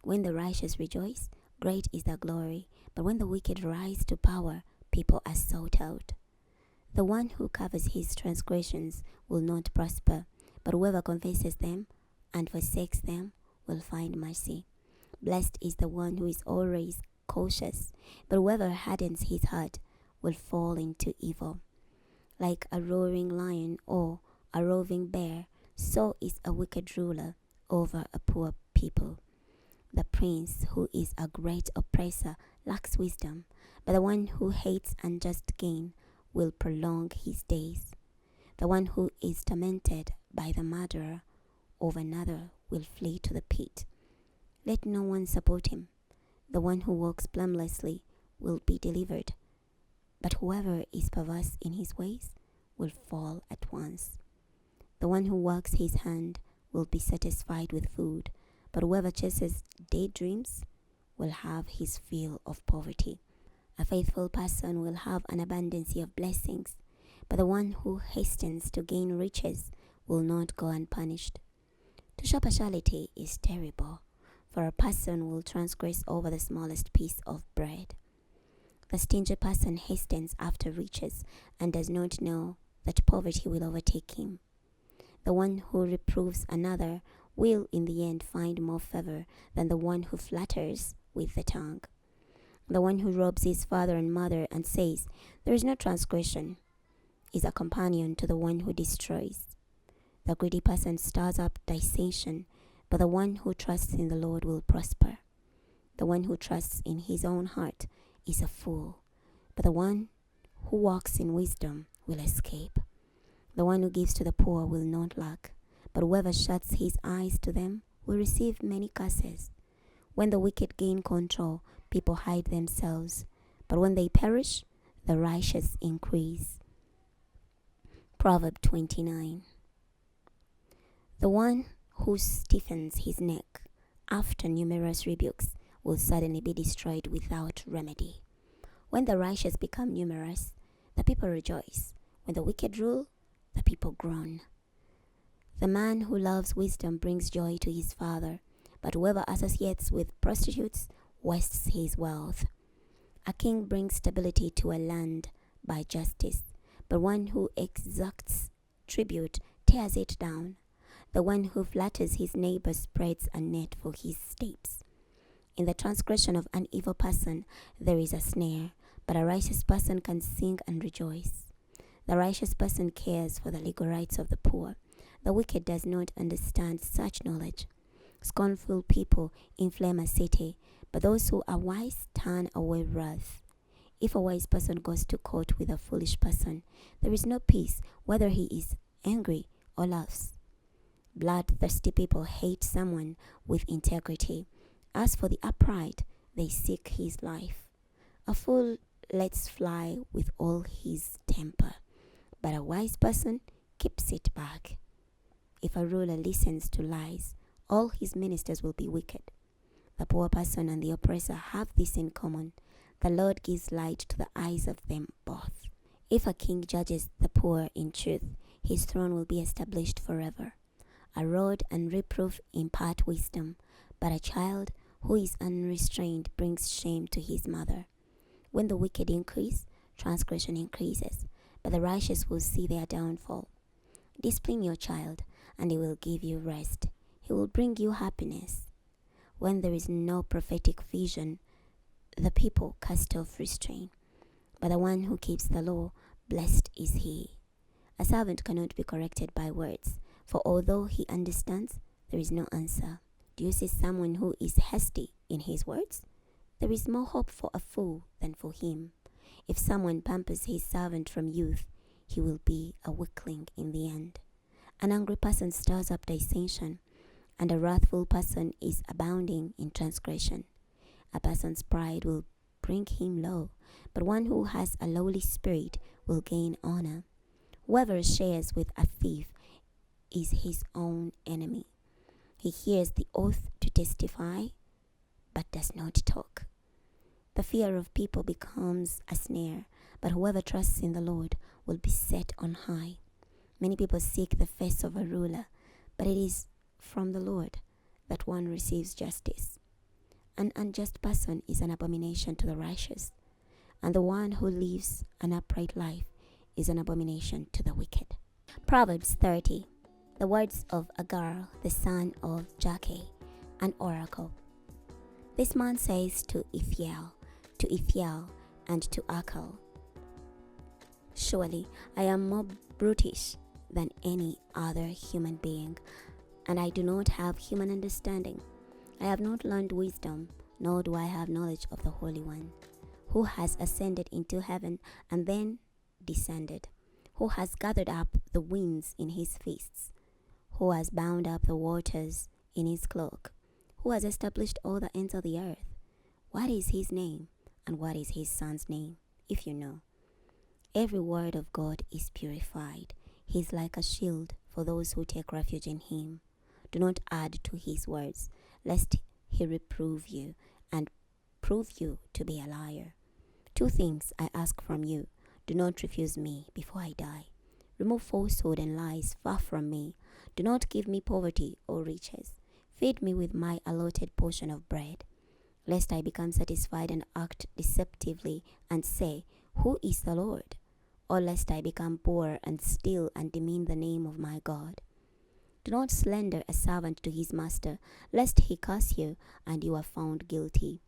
When the righteous rejoice, great is their glory, but when the wicked rise to power, people are sought out. The one who covers his transgressions will not prosper, but whoever confesses them and forsakes them will find mercy. Blessed is the one who is always cautious, but whoever hardens his heart will fall into evil. Like a roaring lion or a roving bear, so is a wicked ruler over a poor people. The prince who is a great oppressor lacks wisdom, but the one who hates unjust gain will prolong his days. The one who is tormented by the murderer of another will flee to the pit. Let no one support him. The one who walks blamelessly will be delivered, but whoever is perverse in his ways will fall at once. The one who works his hand will be satisfied with food, but whoever chases daydreams will have his fill of poverty. A faithful person will have an abundance of blessings, but the one who hastens to gain riches will not go unpunished. To show partiality is terrible, for a person will transgress over the smallest piece of bread. The stingy person hastens after riches and does not know that poverty will overtake him. The one who reproves another will in the end find more favor than the one who flatters with the tongue. The one who robs his father and mother and says, "There is no transgression," is a companion to the one who destroys. The greedy person stirs up dissension, but the one who trusts in the Lord will prosper. The one who trusts in his own heart is a fool, but the one who walks in wisdom will escape. The one who gives to the poor will not lack, but whoever shuts his eyes to them will receive many curses. When the wicked gain control, people hide themselves, but when they perish, the righteous increase. Proverbs 29. The one who stiffens his neck after numerous rebukes will suddenly be destroyed without remedy. When the righteous become numerous, the people rejoice. When the wicked rule, the people groan. The man who loves wisdom brings joy to his father, but whoever associates with prostitutes wastes his wealth. A king brings stability to a land by justice, but one who exacts tribute tears it down. The one who flatters his neighbor spreads a net for his steps. In the transgression of an evil person there is a snare, but a righteous person can sing and rejoice. The righteous person cares for the legal rights of the poor. The wicked does not understand such knowledge. Scornful people inflame a city, but those who are wise turn away wrath. If a wise person goes to court with a foolish person, there is no peace, whether he is angry or laughs. Bloodthirsty people hate someone with integrity. As for the upright, they seek his life. A fool lets fly with all his temper, but a wise person keeps it back. If a ruler listens to lies, all his ministers will be wicked. The poor person and the oppressor have this in common: the Lord gives light to the eyes of them both. If a king judges the poor in truth, his throne will be established forever. A rod and reproof impart wisdom, but a child who is unrestrained brings shame to his mother. When the wicked increase, transgression increases, but the righteous will see their downfall. Discipline your child, and he will give you rest. He will bring you happiness. When there is no prophetic vision, the people cast off restraint. But the one who keeps the law, blessed is he. A servant cannot be corrected by words, for although he understands, there is no answer. Do you see someone who is hasty in his words? There is more hope for a fool than for him. If someone pampers his servant from youth, he will be a weakling in the end. An angry person stirs up dissension, and a wrathful person is abounding in transgression. A person's pride will bring him low, but one who has a lowly spirit will gain honor. Whoever shares with a thief is his own enemy. He hears the oath to testify, but does not talk. The fear of people becomes a snare, but whoever trusts in the Lord will be set on high. Many people seek the face of a ruler, but it is from the Lord that one receives justice. An unjust person is an abomination to the righteous, and the one who lives an upright life is an abomination to the wicked. Proverbs 30. The words of Agar, the son of Jakeh, an oracle. This man says to Ithiel, and to Akal, surely I am more brutish than any other human being, and I do not have human understanding. I have not learned wisdom, nor do I have knowledge of the Holy One, who has ascended into heaven and then descended, who has gathered up the winds in his fists, who has bound up the waters in his cloak, who has established all the ends of the earth. What is his name, and what is his son's name, if you know? Every word of God is purified. He is like a shield for those who take refuge in him. Do not add to his words, lest he reprove you and prove you to be a liar. 2 things I ask from you. Do not refuse me before I die. Remove falsehood and lies far from me. Do not give me poverty or riches. Feed me with my allotted portion of bread, lest I become satisfied and act deceptively and say, who is the Lord? Or lest I become poor and steal and demean the name of my God. Do not slander a servant to his master, lest he curse you and you are found guilty.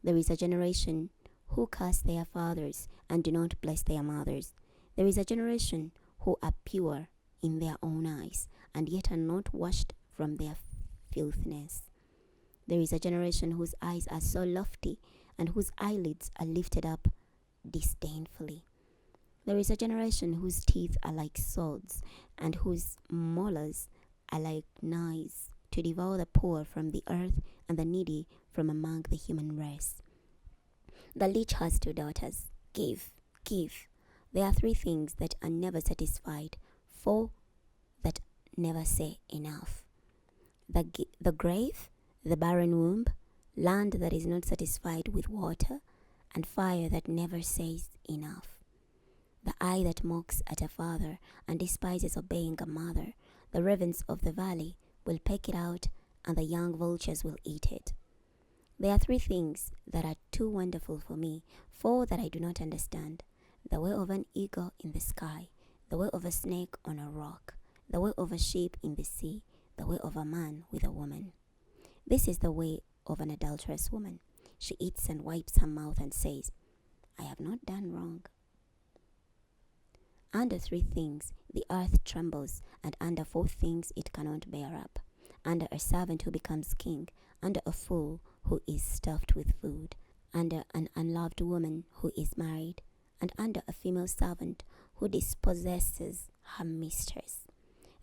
There is a generation who curse their fathers and do not bless their mothers. There is a generation who are pure in their own eyes and yet are not washed from their filthiness. There is a generation whose eyes are so lofty and whose eyelids are lifted up disdainfully. There is a generation whose teeth are like swords and whose molars are like knives, to devour the poor from the earth and the needy from among the human race. The leech has 2 daughters. Give, give. There are 3 things that are never satisfied, 4 that never say enough. The grave, the barren womb, land that is not satisfied with water, and fire that never says enough. The eye that mocks at a father and despises obeying a mother, the ravens of the valley will peck it out, and the young vultures will eat it. There are 3 things that are too wonderful for me, 4 that I do not understand: the way of an eagle in the sky, the way of a snake on a rock, the way of a sheep in the sea, the way of a man with a woman. This is the way of an adulterous woman. She eats and wipes her mouth and says, I have not done wrong. Under 3 things the earth trembles, and under 4 things it cannot bear up: under a servant who becomes king, under a fool who is stuffed with food, under an unloved woman who is married, and under a female servant who dispossesses her mistress.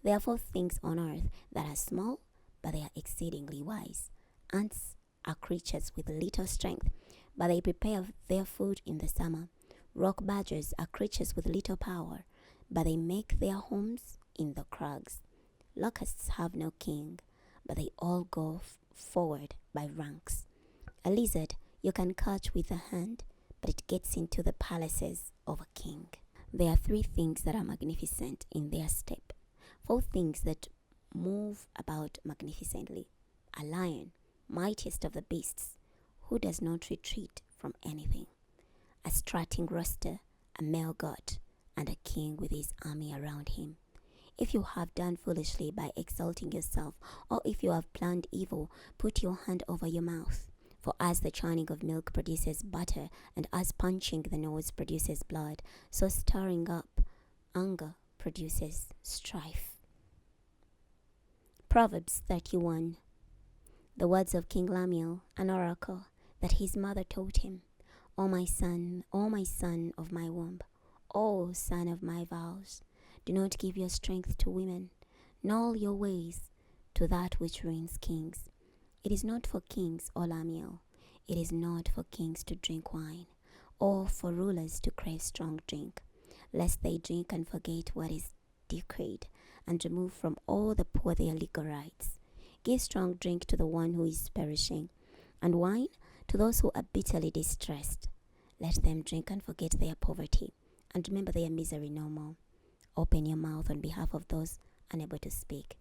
There are 4 things on earth that are small, but they are exceedingly wise. Ants are creatures with little strength, but they prepare their food in the summer. Rock badgers are creatures with little power, but they make their homes in the crags. Locusts have no king, but they all go forward by ranks. A lizard you can catch with a hand, but it gets into the palaces of a king. There are 3 things that are magnificent in their step, 4 things that move about magnificently. A lion, mightiest of the beasts, who does not retreat from anything. A strutting rooster, a male god, and a king with his army around him. If you have done foolishly by exalting yourself, or if you have planned evil, put your hand over your mouth. For as the churning of milk produces butter, and as punching the nose produces blood, so stirring up anger produces strife. Proverbs 31. The words of King Lemuel, an oracle, that his mother taught him. O my son of my womb, O son of my vows, do not give your strength to women, nor your ways to that which ruins kings. It is not for kings, O Lemuel, it is not for kings to drink wine, or for rulers to crave strong drink, lest they drink and forget what is decreed, and remove from all the poor their legal rights. Give strong drink to the one who is perishing, and wine to those who are bitterly distressed. Let them drink and forget their poverty, and remember their misery no more. Open your mouth on behalf of those unable to speak,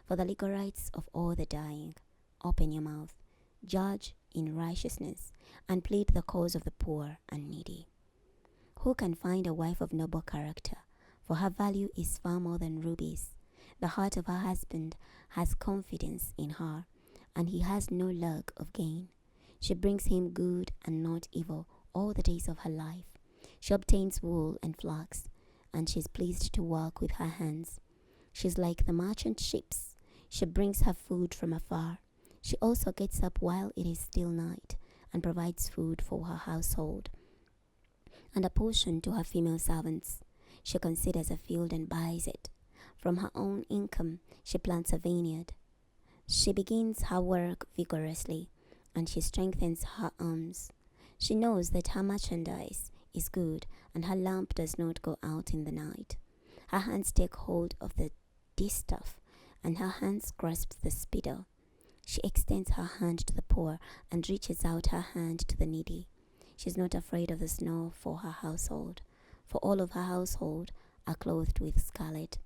for the legal rights of all the dying. Open your mouth, judge in righteousness, and plead the cause of the poor and needy. Who can find a wife of noble character? For her value is far more than rubies. The heart of her husband has confidence in her, and he has no lack of gain. She brings him good and not evil all the days of her life. She obtains wool and flax, and she is pleased to work with her hands. She is like the merchant ships. She brings her food from afar. She also gets up while it is still night, and provides food for her household, and a portion to her female servants. She considers a field and buys it. From her own income she plants a vineyard. She begins her work vigorously, and she strengthens her arms. She knows that her merchandise is good, and her lamp does not go out in the night. Her hands take hold of the distaff, and her hands grasp the spindle. She extends her hand to the poor, and reaches out her hand to the needy. She is not afraid of the snow for her household, for all of her household are clothed with scarlet.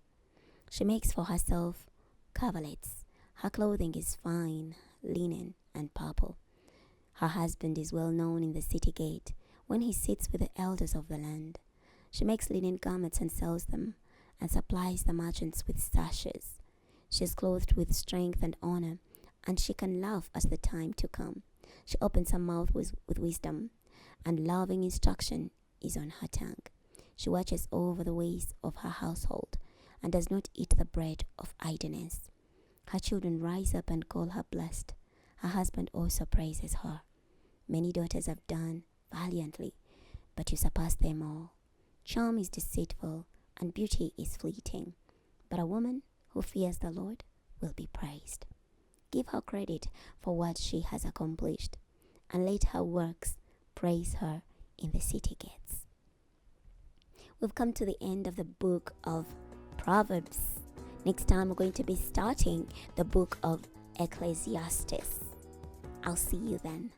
She makes for herself coverlets. Her clothing is fine linen and purple. Her husband is well known in the city gate, when he sits with the elders of the land. She makes linen garments and sells them, and supplies the merchants with sashes. She is clothed with strength and honor, and she can laugh at the time to come. She opens her mouth with wisdom, and loving instruction is on her tongue. She watches over the ways of her household, and does not eat the bread of idleness. Her children rise up and call her blessed. Her husband also praises her. Many daughters have done valiantly, but you surpass them all. Charm is deceitful, and beauty is fleeting, but a woman who fears the Lord will be praised. Give her credit for what she has accomplished, and let her works praise her in the city gates. We've come to the end of the book of Proverbs. Next time we're going to be starting the book of Ecclesiastes. I'll see you then.